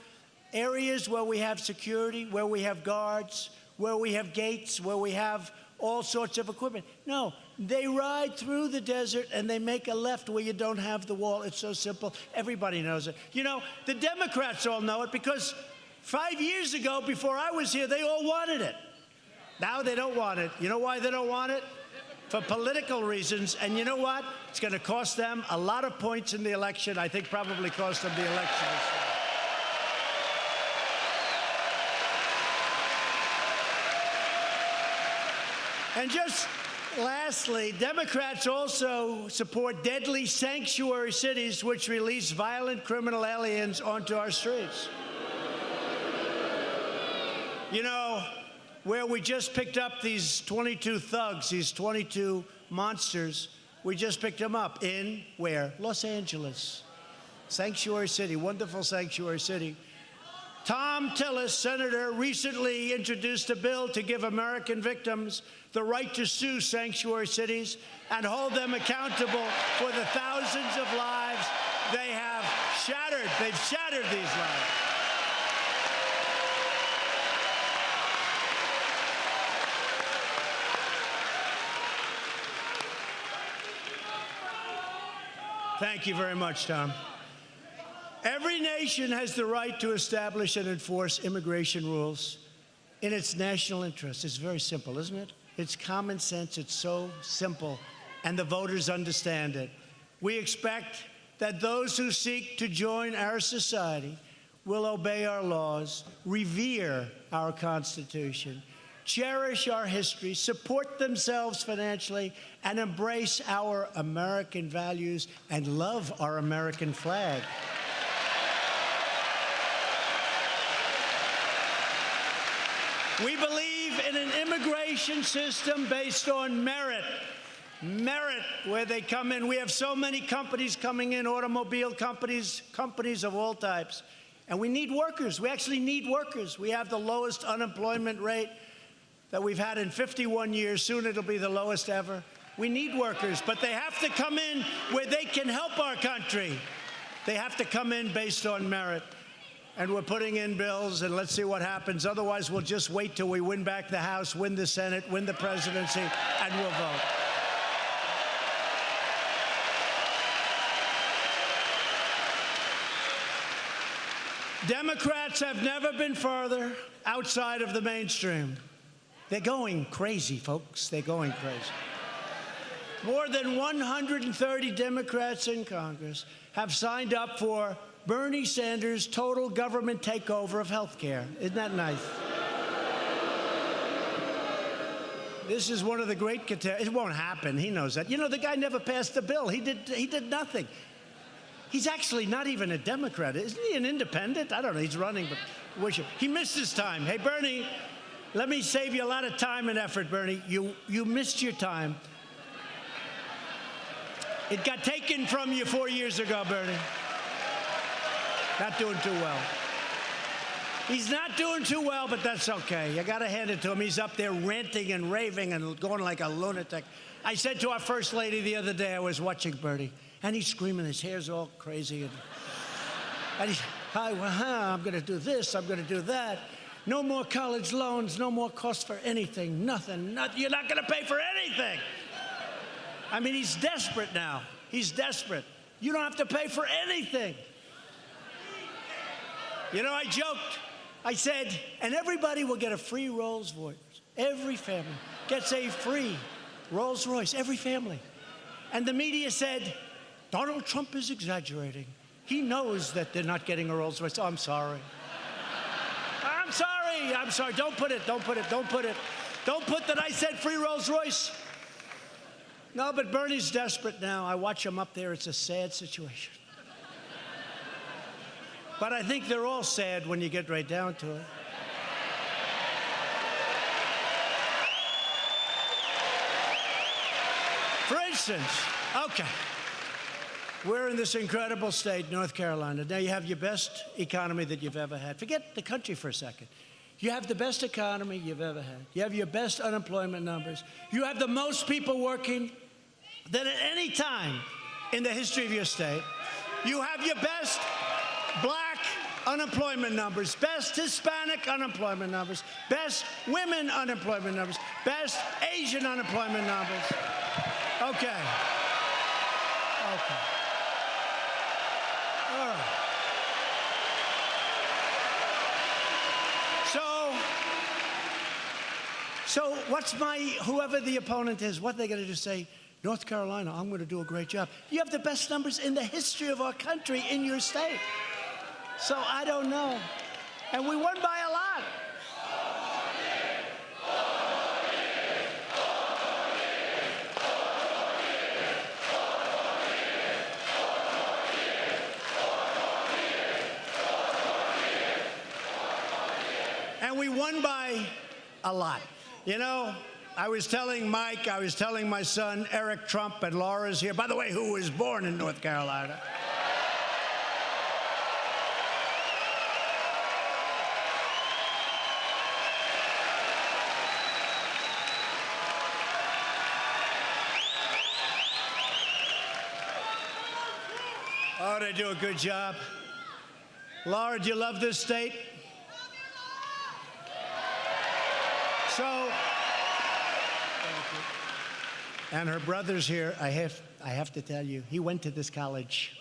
areas where we have security, where we have guards, where we have gates, where we have all sorts of equipment. No, they ride through the desert and they make a left where you don't have the wall. It's so simple. Everybody knows it. You know, the Democrats all know it because 5 years ago, before I was here, they all wanted it. Now they don't want it. You know why they don't want it? For political reasons. And you know what? It's going to cost them a lot of points in the election. I think probably cost them the election. And just lastly, Democrats also support deadly sanctuary cities which release violent criminal aliens onto our streets. You know, where we just picked up these 22 thugs, these 22 monsters, we just picked them up in where? Los Angeles. Sanctuary city, wonderful sanctuary city. Tom Tillis, senator, recently introduced a bill to give American victims the right to sue sanctuary cities and hold them accountable for the thousands of lives they have shattered. They've shattered these lives. Thank you very much, Tom. Every nation has the right to establish and enforce immigration rules in its national interest. It's very simple, isn't it? It's common sense. It's so simple, and the voters understand it. We expect that those who seek to join our society will obey our laws, revere our Constitution, cherish our history, support themselves financially, and embrace our American values and love our American flag. We believe in an immigration system based on merit. Merit, where they come in. We have so many companies coming in, automobile companies, companies of all types. And we need workers. We actually need workers. We have the lowest unemployment rate that we've had in 51 years. Soon it'll be the lowest ever. We need workers, but they have to come in where they can help our country. They have to come in based on merit. And we're putting in bills, and let's see what happens. Otherwise, we'll just wait till we win back the House, win the Senate, win the presidency, and we'll vote. Democrats have never been further outside of the mainstream. They're going crazy, folks. They're going crazy. More than 130 Democrats in Congress have signed up for Bernie Sanders' total government takeover of health care. Isn't that nice? This is one of the great catastrophes. It won't happen. He knows that. You know, the guy never passed the bill. He did nothing. He's actually not even a Democrat. Isn't he an independent? I don't know. He's running, but wish him. He missed his time. Hey, Bernie, let me save you a lot of time and effort, Bernie. You missed your time. It got taken from you 4 years ago, Bernie. Not doing too well. He's not doing too well, but that's okay. You got to hand it to him. He's up there ranting and raving and going like a lunatic. I said to our First Lady the other day, I was watching Bernie, and he's screaming. His hair's all crazy. And he's, I'm going to do this. I'm going to do that. No more college loans. No more cost for anything. Nothing. You're not going to pay for anything. I mean, he's desperate now. He's desperate. You don't have to pay for anything. You know, I joked. I said, and everybody will get a free Rolls Royce. Every family gets a free Rolls Royce. Every family. And the media said, Donald Trump is exaggerating. He knows that they're not getting a Rolls Royce. Oh, I'm sorry. I'm sorry. I'm sorry. Don't put it. Don't put it. Don't put it. Don't put that I said free Rolls Royce. No, but Bernie's desperate now. I watch him up there. It's a sad situation. But I think they're all sad when you get right down to it. For instance, okay, we're in this incredible state, North Carolina. Now you have your best economy that you've ever had. Forget the country for a second. You have the best economy you've ever had. You have your best unemployment numbers. You have the most people working than at any time in the history of your state. You have your best black unemployment numbers, best Hispanic unemployment numbers, best women unemployment numbers, best Asian unemployment numbers. Okay. Okay. All right. So what's whoever the opponent is, what they're going to do, say, North Carolina, I'm going to do a great job. You have the best numbers in the history of our country in your state. So I don't know. And we won by a lot. And we won by a lot. You know, I was telling Mike, I was telling my son, Eric Trump, and Laura's here, by the way, who was born in North Carolina. Oh, they do a good job. Laura, do you love this state? So, and her brother's here. I have to tell you, he went to this college.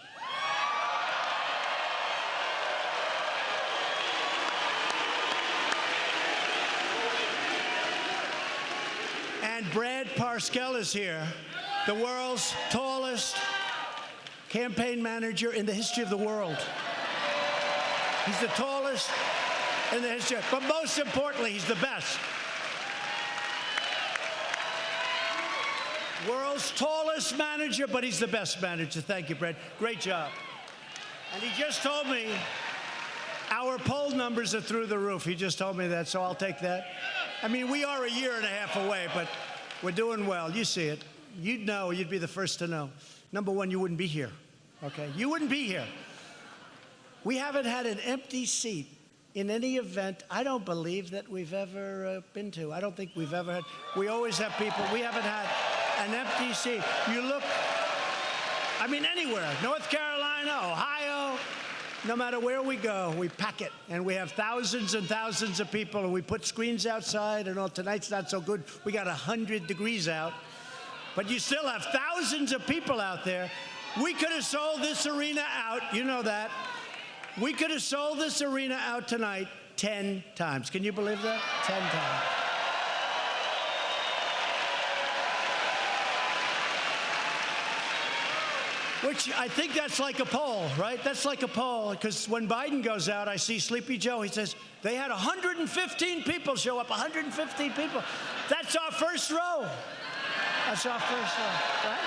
And Brad Parscale is here, the world's tallest campaign manager in the history of the world. He's the tallest in the history, but most importantly, he's the best. World's tallest manager, but he's the best manager. Thank you, Brad. Great job. And he just told me our poll numbers are through the roof. He just told me that, so I'll take that. I mean, we are a year and a half away, but we're doing well. You see it. You'd know. You'd be the first to know. Number one, you wouldn't be here. Okay? You wouldn't be here. We haven't had an empty seat in any event I don't believe that we've ever been to. I don't think we've ever had. We always have people. We haven't had an empty seat. You look, I mean, anywhere. North Carolina, Ohio, no matter where we go, we pack it. And we have thousands and thousands of people, and we put screens outside, and tonight's not so good. We got 100 degrees out. But you still have thousands of people out there. We could have sold this arena out. You know that. We could have sold this arena out tonight 10 times. Can you believe that? 10 times. Which I think that's like a poll, right? That's like a poll, because when Biden goes out, I see Sleepy Joe. He says, they had 115 people show up, 115 people. That's our first row. That's our first row, right?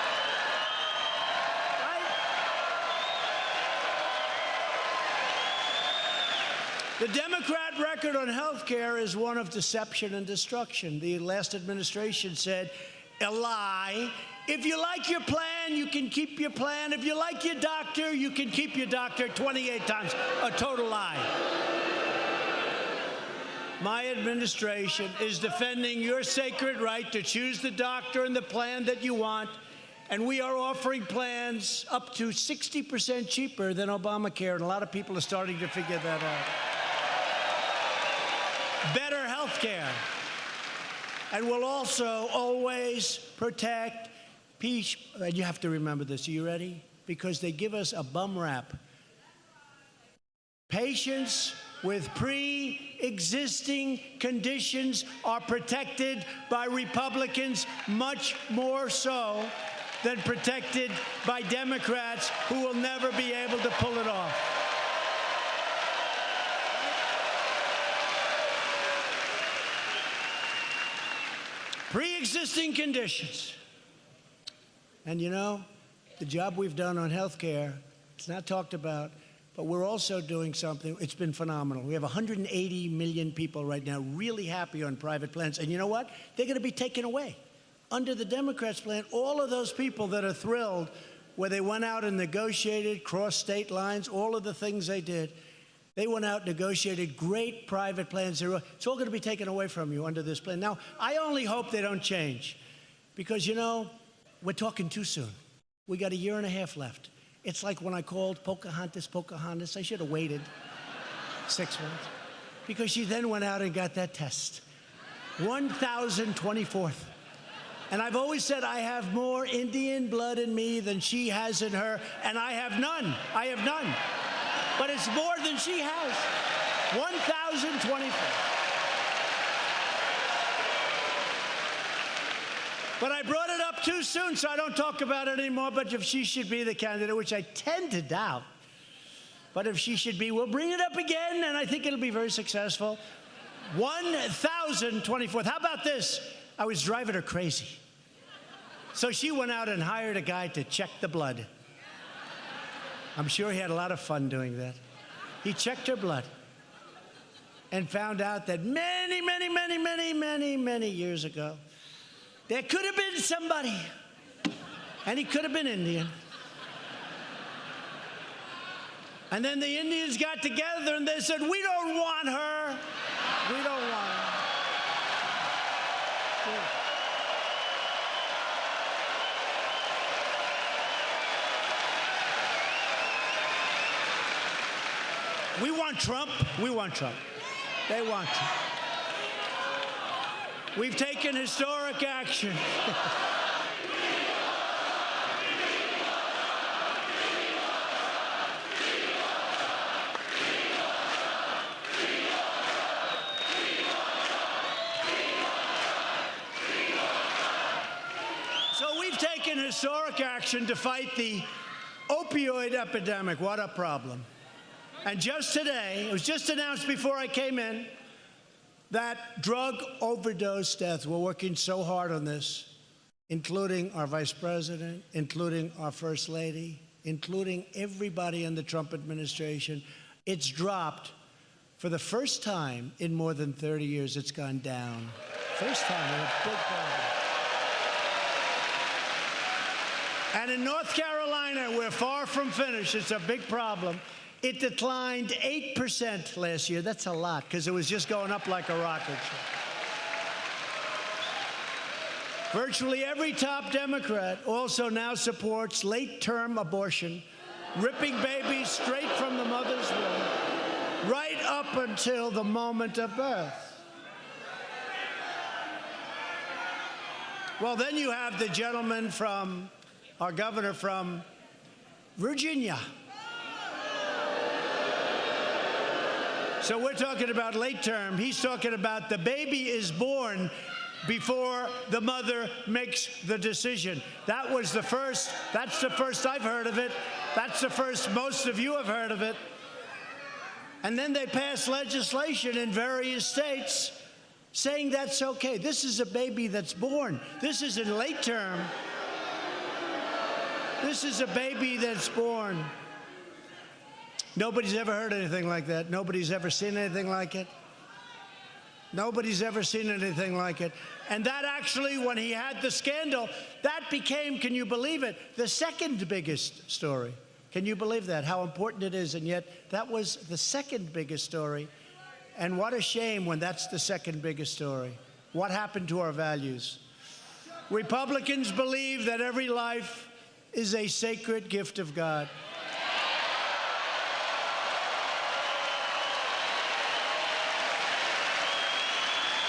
The Democrat record on health care is one of deception and destruction. The last administration said, a lie. If you like your plan, you can keep your plan. If you like your doctor, you can keep your doctor 28 times. A total lie. My administration is defending your sacred right to choose the doctor and the plan that you want. And we are offering plans up to 60% cheaper than Obamacare. And a lot of people are starting to figure that out. Better health care. And we'll also always protect peace. And you have to remember this. Are you ready? Because they give us a bum rap. Patients with pre-existing conditions are protected by Republicans much more so than protected by Democrats who will never be able to pull it off. Pre-existing conditions. And you know, the job we've done on health care, it's not talked about, but we're also doing something. It's been phenomenal. We have 180 million people right now really happy on private plans. And you know what? They're going to be taken away. Under the Democrats' plan, all of those people that are thrilled where they went out and negotiated, crossed state lines, all of the things they did, they went out, negotiated great private plans. It's all going to be taken away from you under this plan. Now, I only hope they don't change because, you know, we're talking too soon. We got a year and a half left. It's like when I called Pocahontas. I should have waited 6 months because she then went out and got that test. 1,024th. And I've always said I have more Indian blood in me than she has in her, and I have none. I have none. But it's more than she has. 1,024. But I brought it up too soon, so I don't talk about it anymore. But if she should be the candidate, which I tend to doubt, but if she should be, we'll bring it up again, and I think it'll be very successful. 1,024th. How about this? I was driving her crazy. So she went out and hired a guy to check the blood. I'm sure he had a lot of fun doing that. He checked her blood and found out that many, many, many, many, many, many years ago, there could have been somebody, and he could have been Indian. And then the Indians got together and they said, we don't want her. We don't want her. We want Trump. We want Trump. They want Trump. We've taken historic action. So we've taken historic action to fight the opioid epidemic. What a problem. And just today, it was just announced before I came in, that drug overdose death, we're working so hard on this, including our vice president, including our first lady, including everybody in the Trump administration. It's dropped for the first time in more than 30 years. It's gone down. First time, a big problem. And in North Carolina, we're far from finished. It's a big problem. It declined 8% last year. That's a lot, because it was just going up like a rocket ship. Virtually every top Democrat also now supports late-term abortion, ripping babies straight from the mother's womb, right up until the moment of birth. Well, then you have the gentleman from, our governor from Virginia. So we're talking about late term. He's talking about the baby is born before the mother makes the decision. That's the first I've heard of it. That's the first most of you have heard of it. And then they pass legislation in various states saying that's okay. This is a baby that's born. This is in late term. This is a baby that's born. Nobody's ever heard anything like that. Nobody's ever seen anything like it. Nobody's ever seen anything like it. And that actually, when he had the scandal, that became, can you believe it, the second biggest story. Can you believe that, how important it is? And yet, that was the second biggest story. And what a shame when that's the second biggest story. What happened to our values? Republicans believe that every life is a sacred gift of God.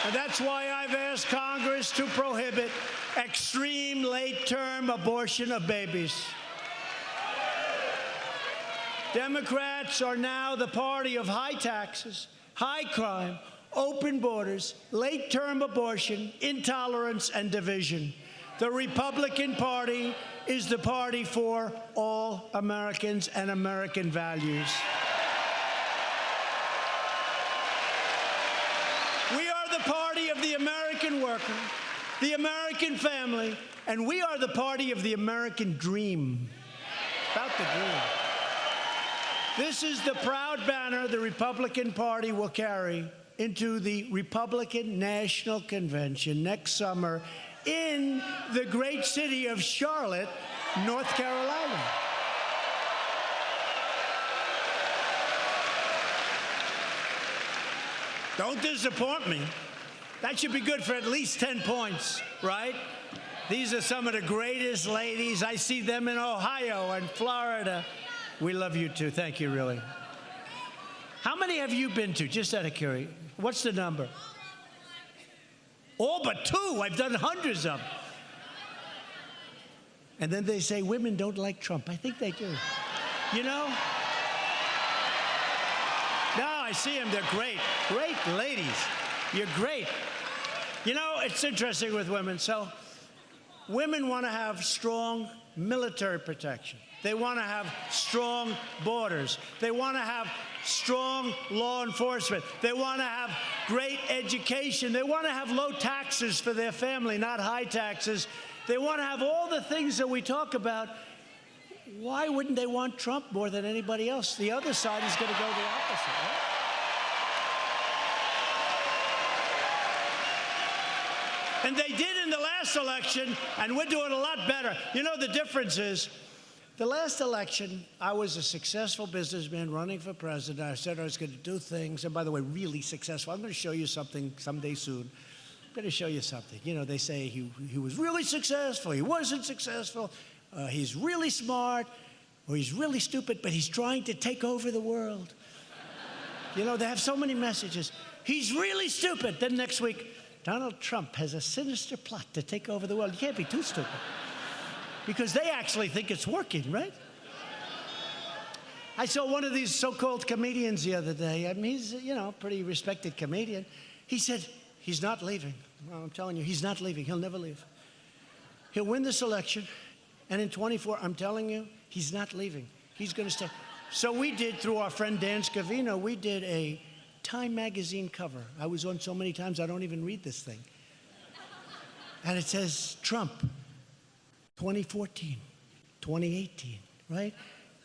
And that's why I've asked Congress to prohibit extreme late-term abortion of babies. Democrats are now the party of high taxes, high crime, open borders, late-term abortion, intolerance, and division. The Republican Party is the party for all Americans and American values. We are the party of the American worker, the American family, and we are the party of the American dream. About the dream. This is the proud banner the Republican Party will carry into the Republican National Convention next summer in the great city of Charlotte, North Carolina. Don't disappoint me. That should be good for at least 10 points, right? These are some of the greatest ladies. I see them in Ohio and Florida. We love you too. Thank you, really. How many have you been to? Just out of curiosity. What's the number? All but 2. I've done hundreds of them. And then they say women don't like Trump. I think they do. You know? No, I see them. They're great. Great ladies. You're great. You know, it's interesting with women. So women want to have strong military protection. They want to have strong borders. They want to have strong law enforcement. They want to have great education. They want to have low taxes for their family, not high taxes. They want to have all the things that we talk about. Why wouldn't they want Trump more than anybody else? The other side is going to go the opposite, right? And they did in the last election, and we're doing a lot better. You know, the difference is, the last election, I was a successful businessman running for president. I said I was going to do things, and by the way, really successful. I'm going to show you something someday soon. I'm going to show you something. You know, they say he was really successful, he wasn't successful, he's really smart, or he's really stupid, but he's trying to take over the world. You know, they have so many messages. He's really stupid. Then next week, Donald Trump has a sinister plot to take over the world. You can't be too stupid. Because they actually think it's working, right? I saw one of these so-called comedians the other day. I mean, he's, you know, a pretty respected comedian. He said, he's not leaving. Well, I'm telling you, he's not leaving. He'll never leave. He'll win this election, and in 24, I'm telling you, he's not leaving. He's going to stay. So we did, through our friend Dan Scavino, we did a Time magazine cover. I was on so many times, I don't even read this thing. And it says, Trump, 2014, 2018, right?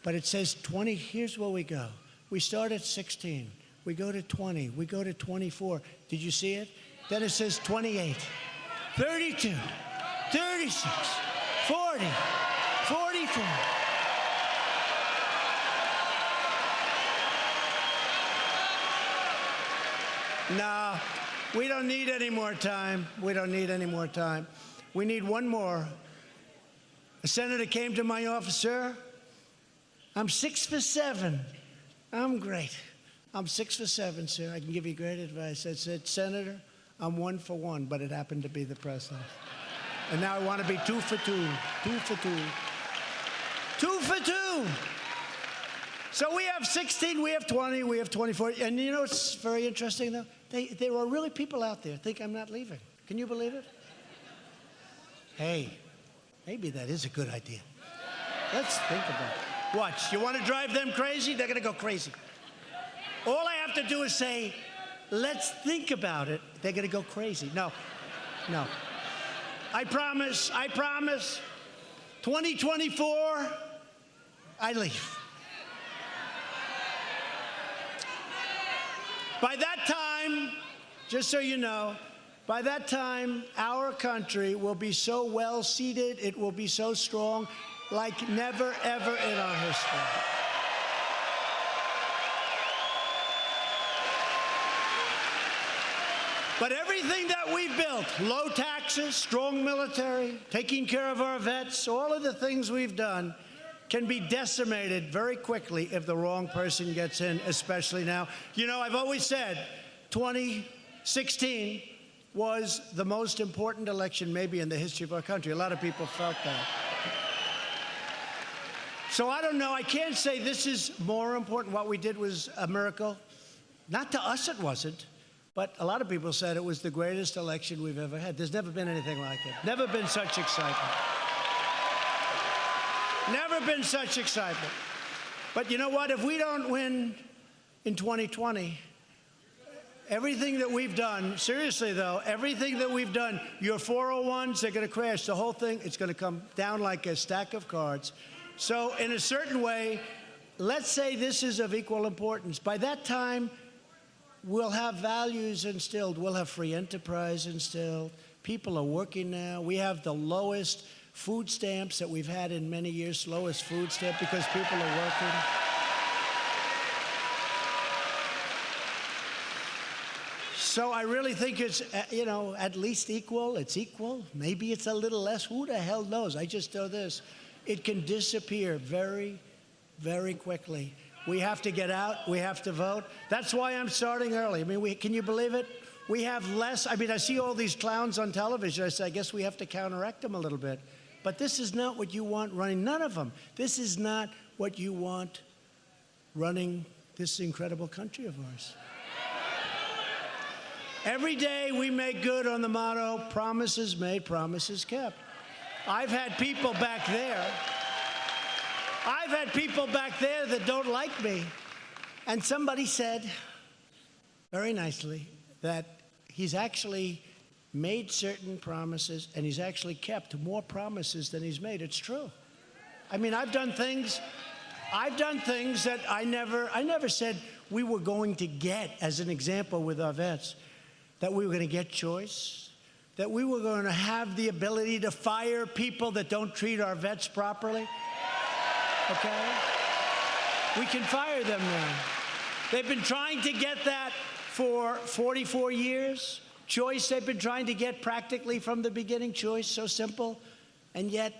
But it says 20, here's where we go. We start at 16, we go to 20, we go to 24. Did you see it? Then it says 28, 32, 36, 40, 44. No, we don't need any more time. We don't need any more time. We need one more. A senator came to my office, sir, I'm 6 for 7. I'm great. I'm 6 for 7, sir. I can give you great advice. I said, Senator, I'm 1 for 1, but it happened to be the president. And now I want to be 2 for 2, 2 for 2, 2 for 2. So we have 16, we have 20, we have 24. And you know what's very interesting, though? There are really people out there think I'm not leaving. Can you believe it? Hey, maybe that is a good idea. Let's think about it. Watch. You want to drive them crazy? They're going to go crazy. All I have to do is say, let's think about it. They're going to go crazy. No. I promise, 2024, I leave. By that time, just so you know, by that time, our country will be so well seated, it will be so strong, like never, ever in our history. But everything that we've built, low taxes, strong military, taking care of our vets, all of the things we've done can be decimated very quickly if the wrong person gets in, especially now. You know, I've always said 2016 was the most important election maybe in the history of our country. A lot of people felt that. So I don't know. I can't say this is more important. What we did was a miracle. Not to us, it wasn't. But a lot of people said it was the greatest election we've ever had. There's never been anything like it. Never been such excitement. Never been such excitement. But you know what? If we don't win in 2020, everything that we've done, seriously though, everything that we've done, your 401s, they're going to crash. The whole thing, it's going to come down like a stack of cards. So in a certain way, let's say this is of equal importance. By that time, we'll have values instilled. We'll have free enterprise instilled. People are working now. We have the lowest food stamps that we've had in many years, lowest food stamp because people are working. So I really think it's, you know, at least equal. It's equal. Maybe it's a little less. Who the hell knows? I just know this. It can disappear very, very quickly. We have to get out. We have to vote. That's why I'm starting early. I mean, can you believe it? We have less. I mean, I see all these clowns on television. I say, I guess we have to counteract them a little bit. But this is not what you want running. None of them. This is not what you want running this incredible country of ours. Every day we make good on the motto, promises made, promises kept. I've had people back there. I've had people back there that don't like me. And somebody said, very nicely, that he's actually made certain promises and he's actually kept more promises than he's made. It's true. I mean, I've done things that I never said we were going to get, as an example with our vets, that we were going to get choice, that we were going to have the ability to fire people that don't treat our vets properly. Okay? We can fire them now. They've been trying to get that for 44 years. Choice they've been trying to get practically from the beginning. Choice, so simple. And yet,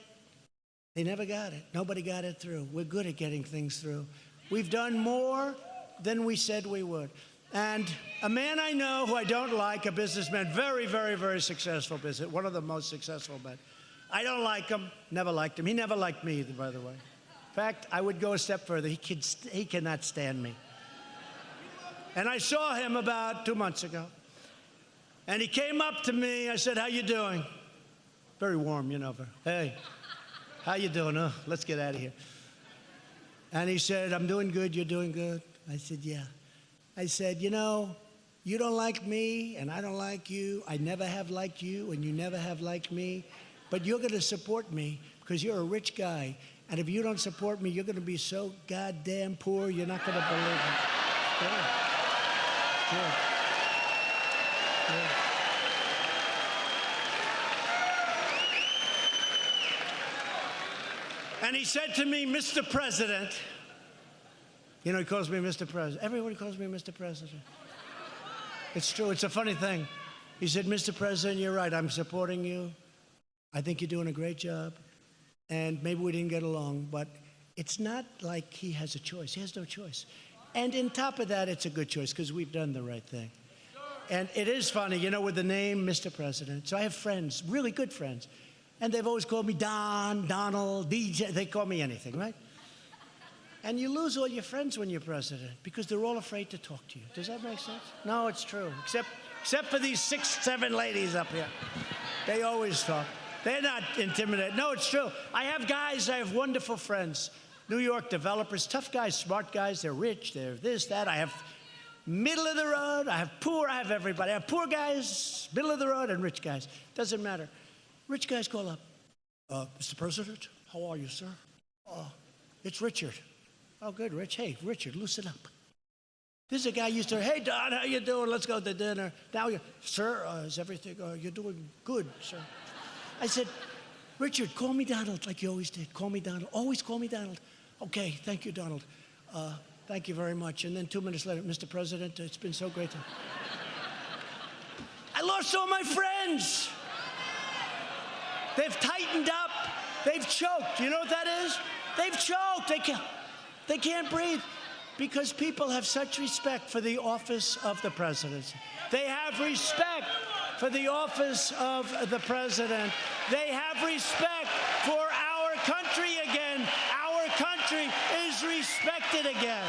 they never got it. Nobody got it through. We're good at getting things through. We've done more than we said we would. And a man I know who I don't like, a businessman, very, very, very successful business, one of the most successful men. I don't like him, never liked him. He never liked me either, by the way. In fact, I would go a step further. He cannot stand me. And I saw him about 2 months ago. And he came up to me. I said, how you doing? Very warm, you know. Hey, how you doing? Let's get out of here. And he said, I'm doing good. You're doing good? I said, yeah. I said, you know, you don't like me, and I don't like you. I never have liked you, and you never have liked me. But you're going to support me because you're a rich guy. And if you don't support me, you're going to be so goddamn poor, you're not going to believe it. Good. Good. Good. And he said to me, Mr. President, you know, he calls me Mr. President. Everybody calls me Mr. President. It's true. It's a funny thing. He said, Mr. President, you're right. I'm supporting you. I think you're doing a great job. And maybe we didn't get along, but it's not like he has a choice. He has no choice. And on top of that, it's a good choice because we've done the right thing. And it is funny, you know, with the name Mr. President. So I have friends, really good friends. And they've always called me Don, Donald, DJ. They call me anything, right? And you lose all your friends when you're president because they're all afraid to talk to you. Does that make sense? No, it's true. Except except for these 6, 7 ladies up here. They always talk. They're not intimidated. No, it's true. I have wonderful friends. New York developers, tough guys, smart guys. They're rich, they're this, that. I have middle of the road, I have poor, I have everybody. I have poor guys, middle of the road, and rich guys. Doesn't matter. Rich guys call up. Mr. President, how are you, sir? It's Richard. Oh, good, Rich. Hey, Richard, loosen up. This is a guy used to, hey, Don, how you doing? Let's go to dinner. Now you're, sir, is everything, you're doing good, sir. I said, Richard, call me Donald like you always did. Call me Donald. Always call me Donald. Okay, thank you, Donald. Thank you very much. And then 2 minutes later, Mr. President, it's been so great to... I lost all my friends. They've tightened up. They've choked. You know what that is? They've choked. They can't breathe because people have such respect for the office of the presidency. They have respect for the office of the president. They have respect for our country again. Our country is respected again.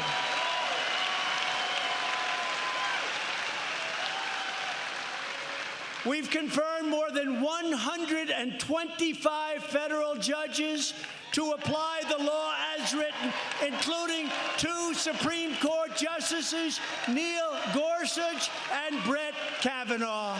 We've confirmed more than 125 federal judges to apply the law as written, including 2 Supreme Court justices, Neil Gorsuch and Brett Kavanaugh.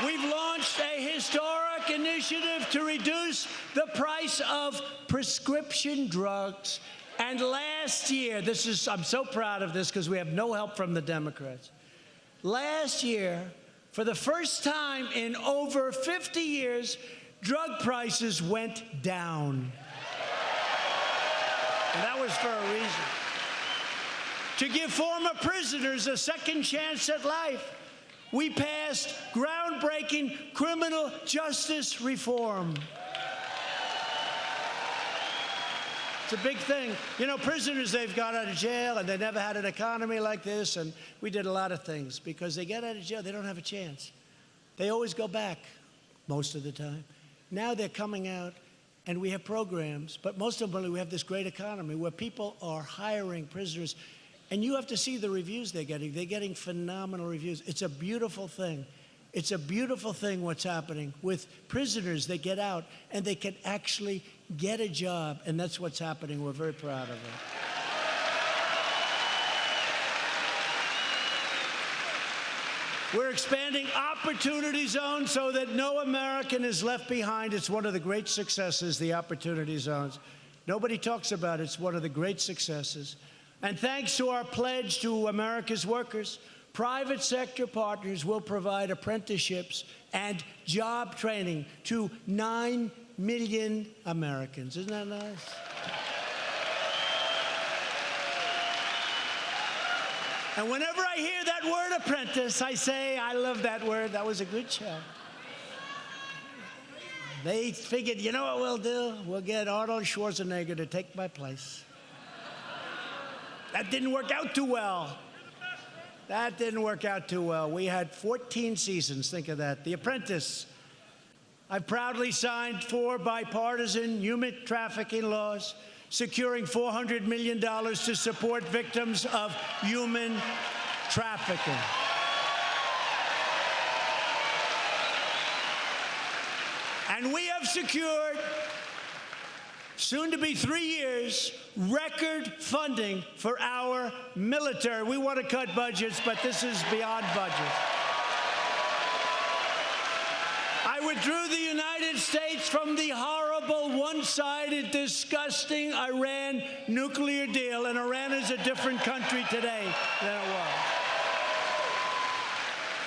We've launched a historic initiative to reduce the price of prescription drugs. And last year, I'm so proud of this because we have no help from the Democrats. Last year, for the first time in over 50 years, drug prices went down. And that was for a reason. To give former prisoners a second chance at life, we passed groundbreaking criminal justice reform. It's a big thing. You know, prisoners, they've got out of jail, and they never had an economy like this, and we did a lot of things. Because they get out of jail, they don't have a chance. They always go back, most of the time. Now they're coming out, and we have programs, but most importantly, we have this great economy where people are hiring prisoners, and you have to see the reviews they're getting. They're getting phenomenal reviews. It's a beautiful thing. It's a beautiful thing what's happening with prisoners. They get out, and they can actually get a job, and that's what's happening. We're very proud of it. We're expanding Opportunity Zones so that no American is left behind. It's one of the great successes, the Opportunity Zones. Nobody talks about it. It's one of the great successes. And thanks to our pledge to America's workers, private sector partners will provide apprenticeships and job training to 9 million Americans. Isn't that nice? And whenever I hear that word apprentice, I say, I love that word. That was a good show. They figured, you know what we'll do? We'll get Arnold Schwarzenegger to take my place. That didn't work out too well. That didn't work out too well. We had 14 seasons. Think of that. The Apprentice. I've proudly signed 4 bipartisan human trafficking laws, securing $400 million to support victims of human trafficking. And we have secured, soon to be 3 years, record funding for our military. We want to cut budgets, but this is beyond budget. I withdrew the United States from the horrible, one-sided, disgusting Iran nuclear deal, and Iran is a different country today than it was.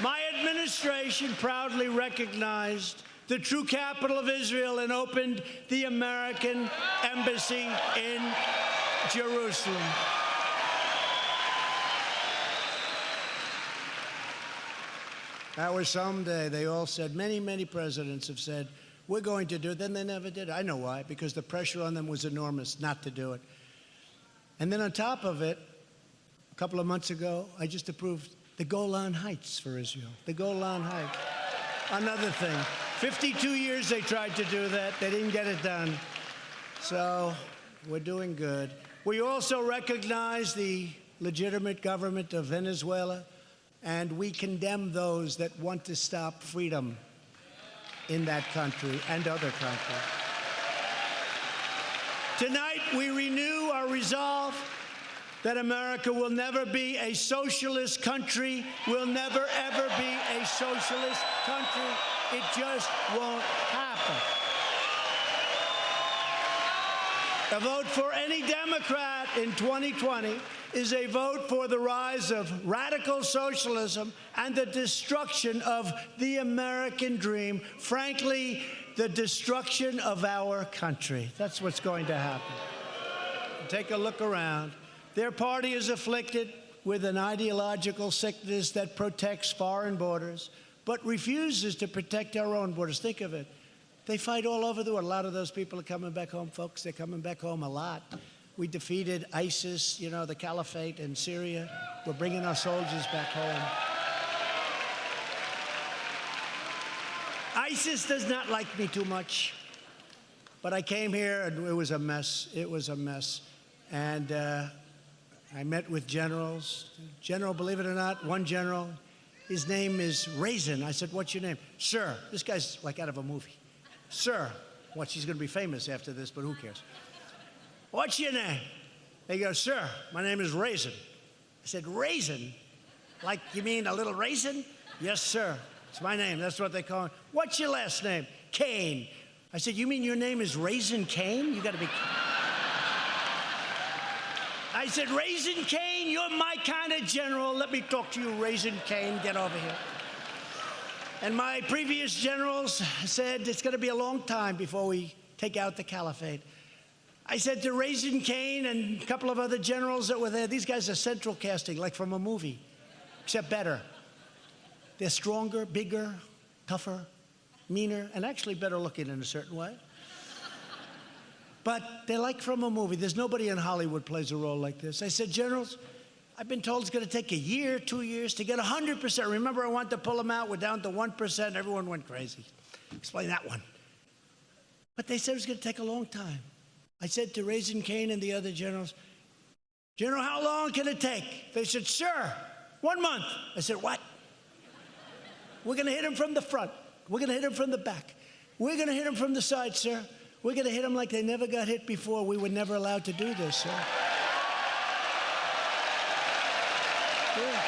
My administration proudly recognized the true capital of Israel and opened the American embassy in Jerusalem. That was someday. They all said, many presidents have said, we're going to do it. Then they never did it. I know why, because the pressure on them was enormous not to do it. And then on top of it, a couple of months ago, I just approved the Golan Heights for Israel. The Golan Heights. Another thing. 52 years they tried to do that. They didn't get it done. So we're doing good. We also recognize the legitimate government of Venezuela, and we condemn those that want to stop freedom in that country and other countries. Tonight, we renew our resolve that America will never be a socialist country, will never, ever be a socialist country. It just won't happen. A vote for any Democrat in 2020 is a vote for the rise of radical socialism and the destruction of the American dream. Frankly, the destruction of our country. That's what's going to happen. Take a look around. Their party is afflicted with an ideological sickness that protects foreign borders, but refuses to protect our own borders. Think of it. They fight all over the world. A lot of those people are coming back home, folks. They're coming back home a lot. We defeated ISIS, you know, the caliphate in Syria. We're bringing our soldiers back home. ISIS does not like me too much, but I came here and it was a mess. It was a mess. And I met with generals. General, believe it or not, one general, his name is Raisin. I said, what's your name? Sir. This guy's like out of a movie. Sir. What, she's going to be famous after this, but who cares? What's your name? He goes, sir, my name is Raisin. I said, Raisin? Like, you mean a little raisin? Yes, sir. It's my name. That's what they call it. What's your last name? Kane. I said, you mean your name is Raisin Kane? You got to be... I said, Raisin Kane, you're my kind of general. Let me talk to you, Raisin Kane. Get over here. And my previous generals said it's going to be a long time before we take out the caliphate. I said to Raisin Kane and a couple of other generals that were there, these guys are central casting, like from a movie, except better. They're stronger, bigger, tougher, meaner, and actually better looking in a certain way. But they're like from a movie. There's nobody in Hollywood plays a role like this. I said, generals, I've been told it's going to take a year, 2 years to get 100%. Remember, I wanted to pull them out. We're down to 1%. Everyone went crazy. Explain that one. But they said it was going to take a long time. I said to Raisin Kane and the other generals, General, how long can it take? They said, sir, 1 month. I said, what? We're going to hit him from the front. We're going to hit him from the back. We're going to hit him from the side, sir. We're going to hit them like they never got hit before. We were never allowed to do this, sir. Yeah.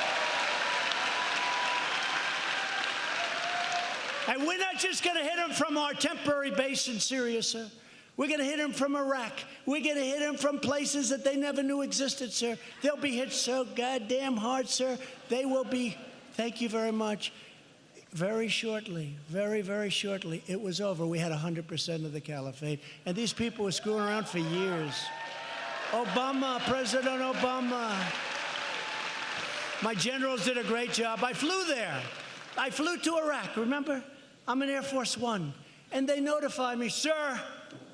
And we're not just going to hit them from our temporary base in Syria, sir. We're going to hit them from Iraq. We're going to hit them from places that they never knew existed, sir. They'll be hit so goddamn hard, sir. They will be, thank you very much. Very shortly, very, very shortly, it was over. We had 100% of the caliphate. And these people were screwing around for years. Obama, President Obama. My generals did a great job. I flew there. I flew to Iraq, remember? I'm in Air Force One. And they notified me, sir,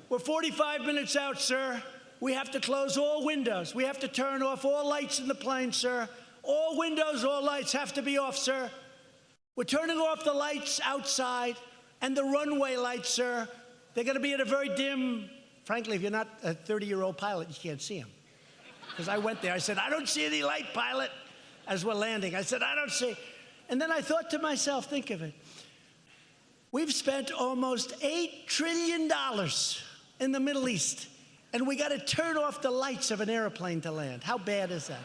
we're 45 minutes out, sir. We have to close all windows. We have to turn off all lights in the plane, sir. All windows, all lights have to be off, sir. We're turning off the lights outside and the runway lights, sir. They're going to be at a very dim, frankly, if you're not a 30-year-old pilot, you can't see them. Because I went there. I said, I don't see any light, pilot, as we're landing. I said, I don't see. And then I thought to myself, think of it. We've spent almost $8 trillion in the Middle East, and we got to turn off the lights of an airplane to land. How bad is that?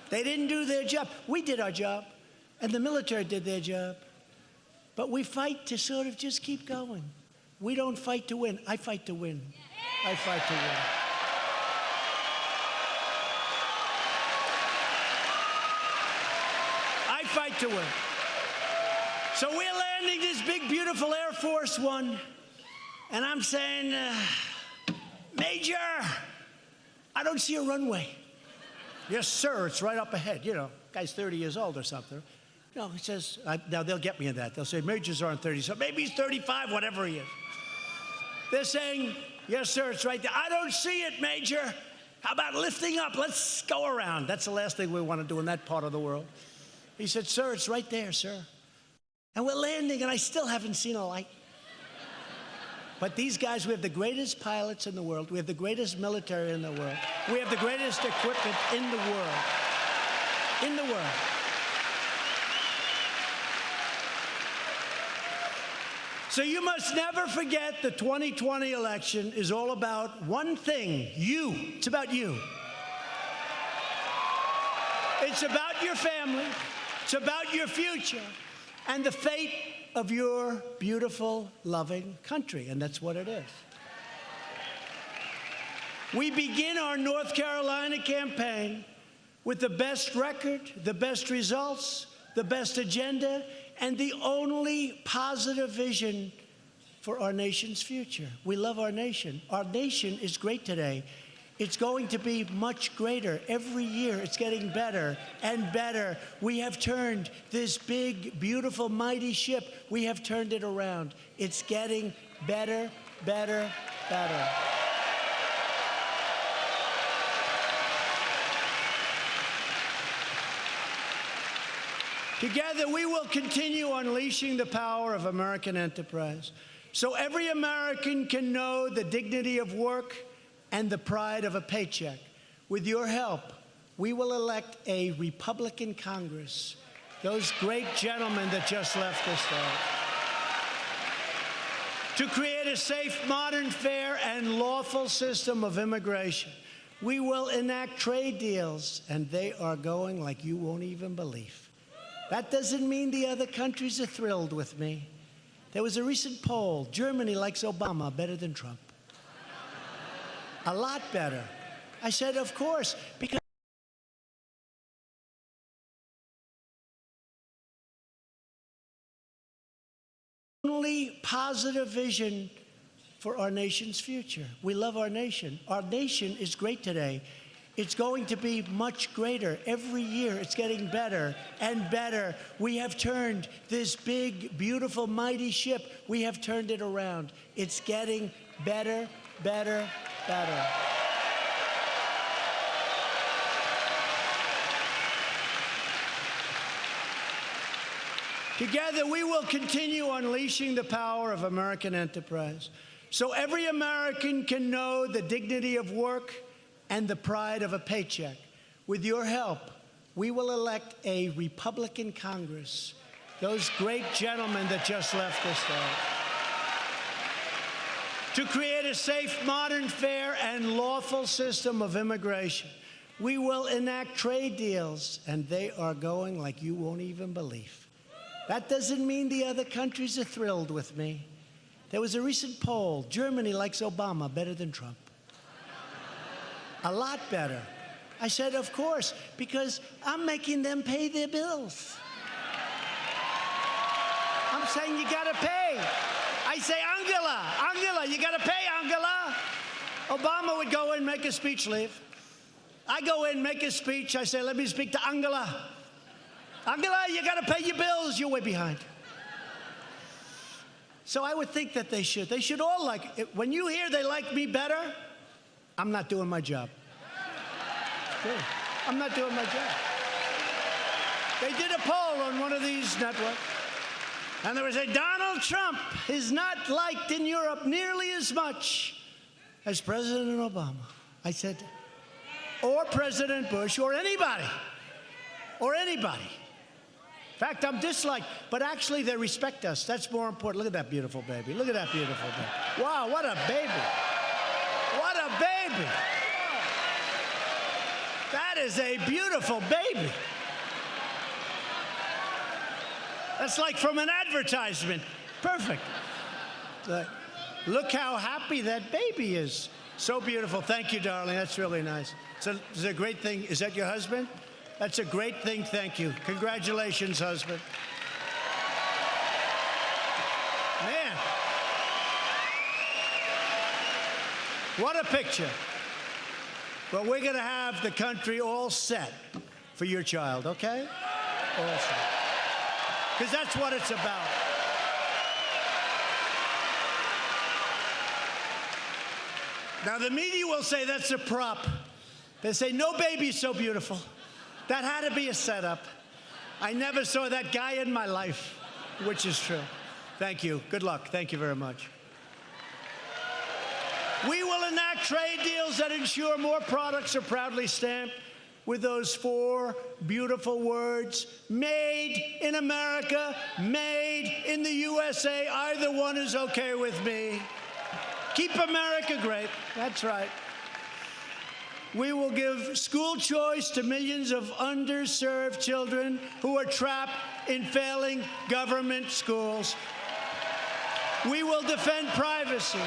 They didn't do their job. We did our job. And the military did their job. But we fight to sort of just keep going. We don't fight to win. I fight to win. I fight to win. I fight to win. So we're landing this big, beautiful Air Force One. And I'm saying, Major, I don't see a runway. Yes, sir, it's right up ahead. You know, guy's 30 years old or something. No, he says, now they'll get me in that. They'll say, majors aren't 30, so maybe he's 35, whatever he is. They're saying, yes, sir, it's right there. I don't see it, Major. How about lifting up? Let's go around. That's the last thing we want to do in that part of the world. He said, sir, it's right there, sir. And we're landing, and I still haven't seen a light. But these guys, we have the greatest pilots in the world. We have the greatest military in the world. We have the greatest equipment in the world. In the world. So you must never forget the 2020 election is all about one thing, you. It's about you. It's about your family. It's about your future and the fate of your beautiful, loving country, and that's what it is. We begin our North Carolina campaign with the best record, the best results, the best agenda, and the only positive vision for our nation's future. We love our nation. Our nation is great today. It's going to be much greater. Every year, it's getting better and better. We have turned this big, beautiful, mighty ship, we have turned it around. It's getting better, better, better. Together, we will continue unleashing the power of American enterprise, so every American can know the dignity of work and the pride of a paycheck. With your help, we will elect a Republican Congress, those great gentlemen that just left us there, to create a safe, modern, fair, and lawful system of immigration. We will enact trade deals, and they are going like you won't even believe. That doesn't mean the other countries are thrilled with me. There was a recent poll. Germany likes Obama better than Trump. A lot better. I said, of course, because only positive vision for our nation's future. We love our nation. Our nation is great today. It's going to be much greater. Every year, it's getting better and better. We have turned this big, beautiful, mighty ship, we have turned it around. It's getting better, better, better. Together, we will continue unleashing the power of American enterprise, so every American can know the dignity of work and the pride of a paycheck. With your help, we will elect a Republican Congress, those great gentlemen that just left us there, to create a safe, modern, fair, and lawful system of immigration. We will enact trade deals, and they are going like you won't even believe. That doesn't mean the other countries are thrilled with me. There was a recent poll. Germany likes Obama better than Trump. A lot better. I said, of course, because I'm making them pay their bills. I'm saying you gotta pay. I say, Angela, you gotta pay, Angela. Obama would go in, make a speech, leave. I go in, make a speech. I say, let me speak to Angela. Angela, you gotta pay your bills. You're way behind. So I would think that they should. They should all like it. When you hear they like me better, I'm not doing my job. I'm not doing my job. They did a poll on one of these networks, and there was a Donald Trump is not liked in Europe nearly as much as President Obama. I said, or President Bush, or anybody. Or anybody. In fact, I'm disliked, but actually they respect us. That's more important. Look at that beautiful baby. Look at that beautiful baby. Wow, what a baby. What a baby. That is a beautiful baby. That's like from an advertisement. Perfect. Look how happy that baby is. So beautiful. Thank you, darling. That's really nice. It's a great thing. Is that your husband? That's a great thing. Thank you. Congratulations, husband. Man. What a picture. But we're going to have the country all set for your child, okay? All set. Because that's what it's about. Now, the media will say that's a prop. They say, no baby's so beautiful. That had to be a setup. I never saw that guy in my life, which is true. Thank you. Good luck. Thank you very much. We will enact trade deals that ensure more products are proudly stamped with those 4 beautiful words, made in America, made in the USA. Either one is okay with me. Keep America great. That's right. We will give school choice to millions of underserved children who are trapped in failing government schools. We will defend privacy,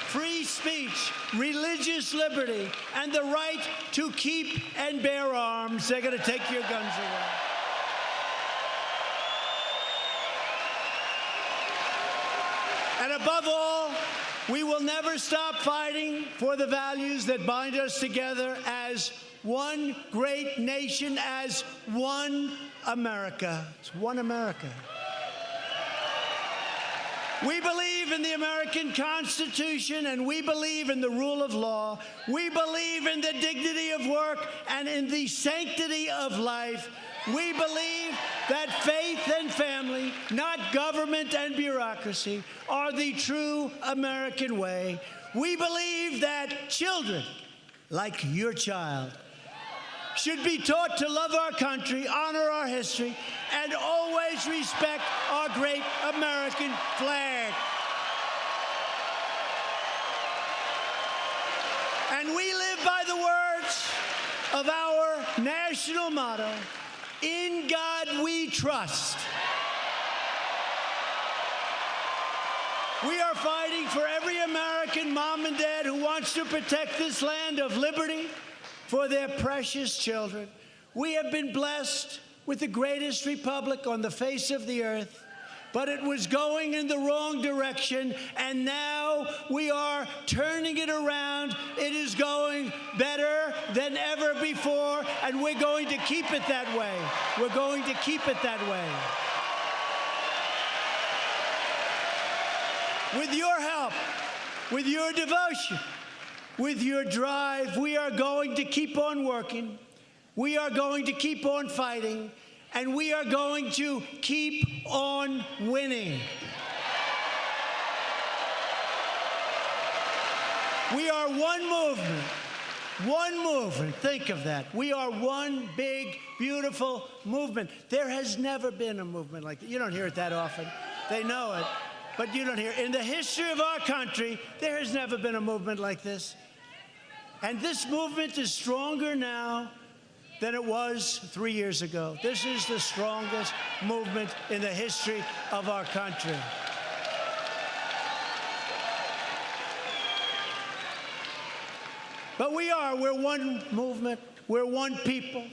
free speech, religious liberty, and the right to keep and bear arms. They're going to take your guns away. And above all, we will never stop fighting for the values that bind us together as one great nation, as one America. It's one America. We believe in the American Constitution, and we believe in the rule of law. We believe in the dignity of work and in the sanctity of life. We believe that faith and family, not government and bureaucracy, are the true American way. We believe that children, like your child, should be taught to love our country, honor our history, and always respect our great American flag. And we live by the words of our national motto, "In God we trust." We are fighting for every American mom and dad who wants to protect this land of liberty for their precious children. We have been blessed with the greatest republic on the face of the earth, but it was going in the wrong direction, and now we are turning it around. It is going better than ever before, and we're going to keep it that way. We're going to keep it that way. With your help, with your devotion, with your drive, we are going to keep on working. We are going to keep on fighting, and we are going to keep on winning. We are one movement. One movement. Think of that. We are one big, beautiful movement. There has never been a movement like that. You don't hear it that often. They know it, but you don't hear it. In the history of our country, there has never been a movement like this. And this movement is stronger now than it was 3 years ago. This is the strongest movement in the history of our country. But we're one movement, we're one people,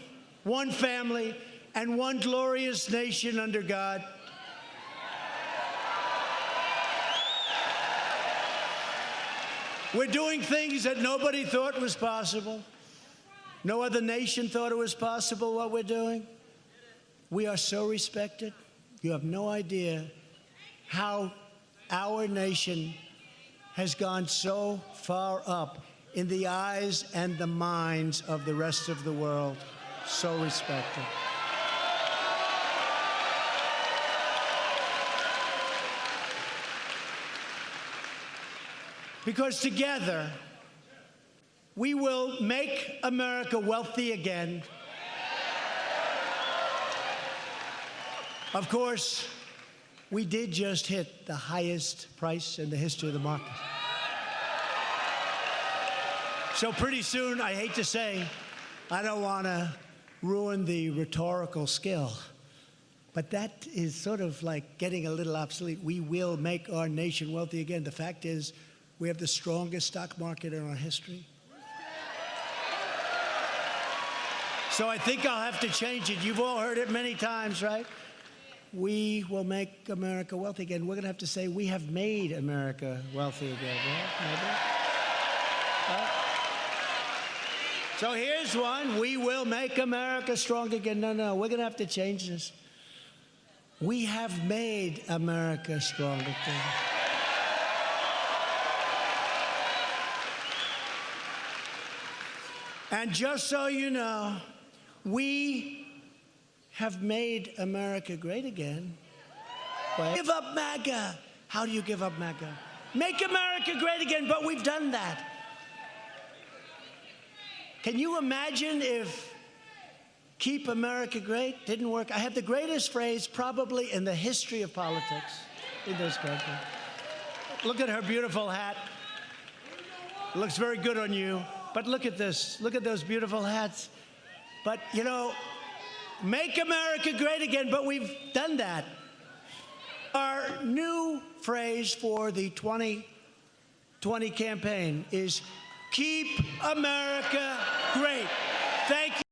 one family, and one glorious nation under God. We're doing things that nobody thought was possible. No other nation thought it was possible what we're doing. We are so respected. You have no idea how our nation has gone so far up in the eyes and the minds of the rest of the world. So respected. Because together, we will make America wealthy again. Of course, we did just hit the highest price in the history of the market. So pretty soon, I hate to say, I don't want to ruin the rhetorical skill, but that is sort of like getting a little obsolete. We will make our nation wealthy again. The fact is, we have the strongest stock market in our history. So I think I'll have to change it. You've all heard it many times, right? We will make America wealthy again. We're going to have to say, we have made America wealthy again. Right? Right? So here's one. We will make America strong again. No, we're going to have to change this. We have made America strong again. And just so you know, we have made America great again. Give up MAGA. How do you give up MAGA? Make America great again, but we've done that. Can you imagine if keep America great didn't work? I have the greatest phrase probably in the history of politics in this country. Look at her beautiful hat. It looks very good on you. But look at this. Look at those beautiful hats. But, you know, make America great again, but we've done that. Our new phrase for the 2020 campaign is keep America great. Thank you.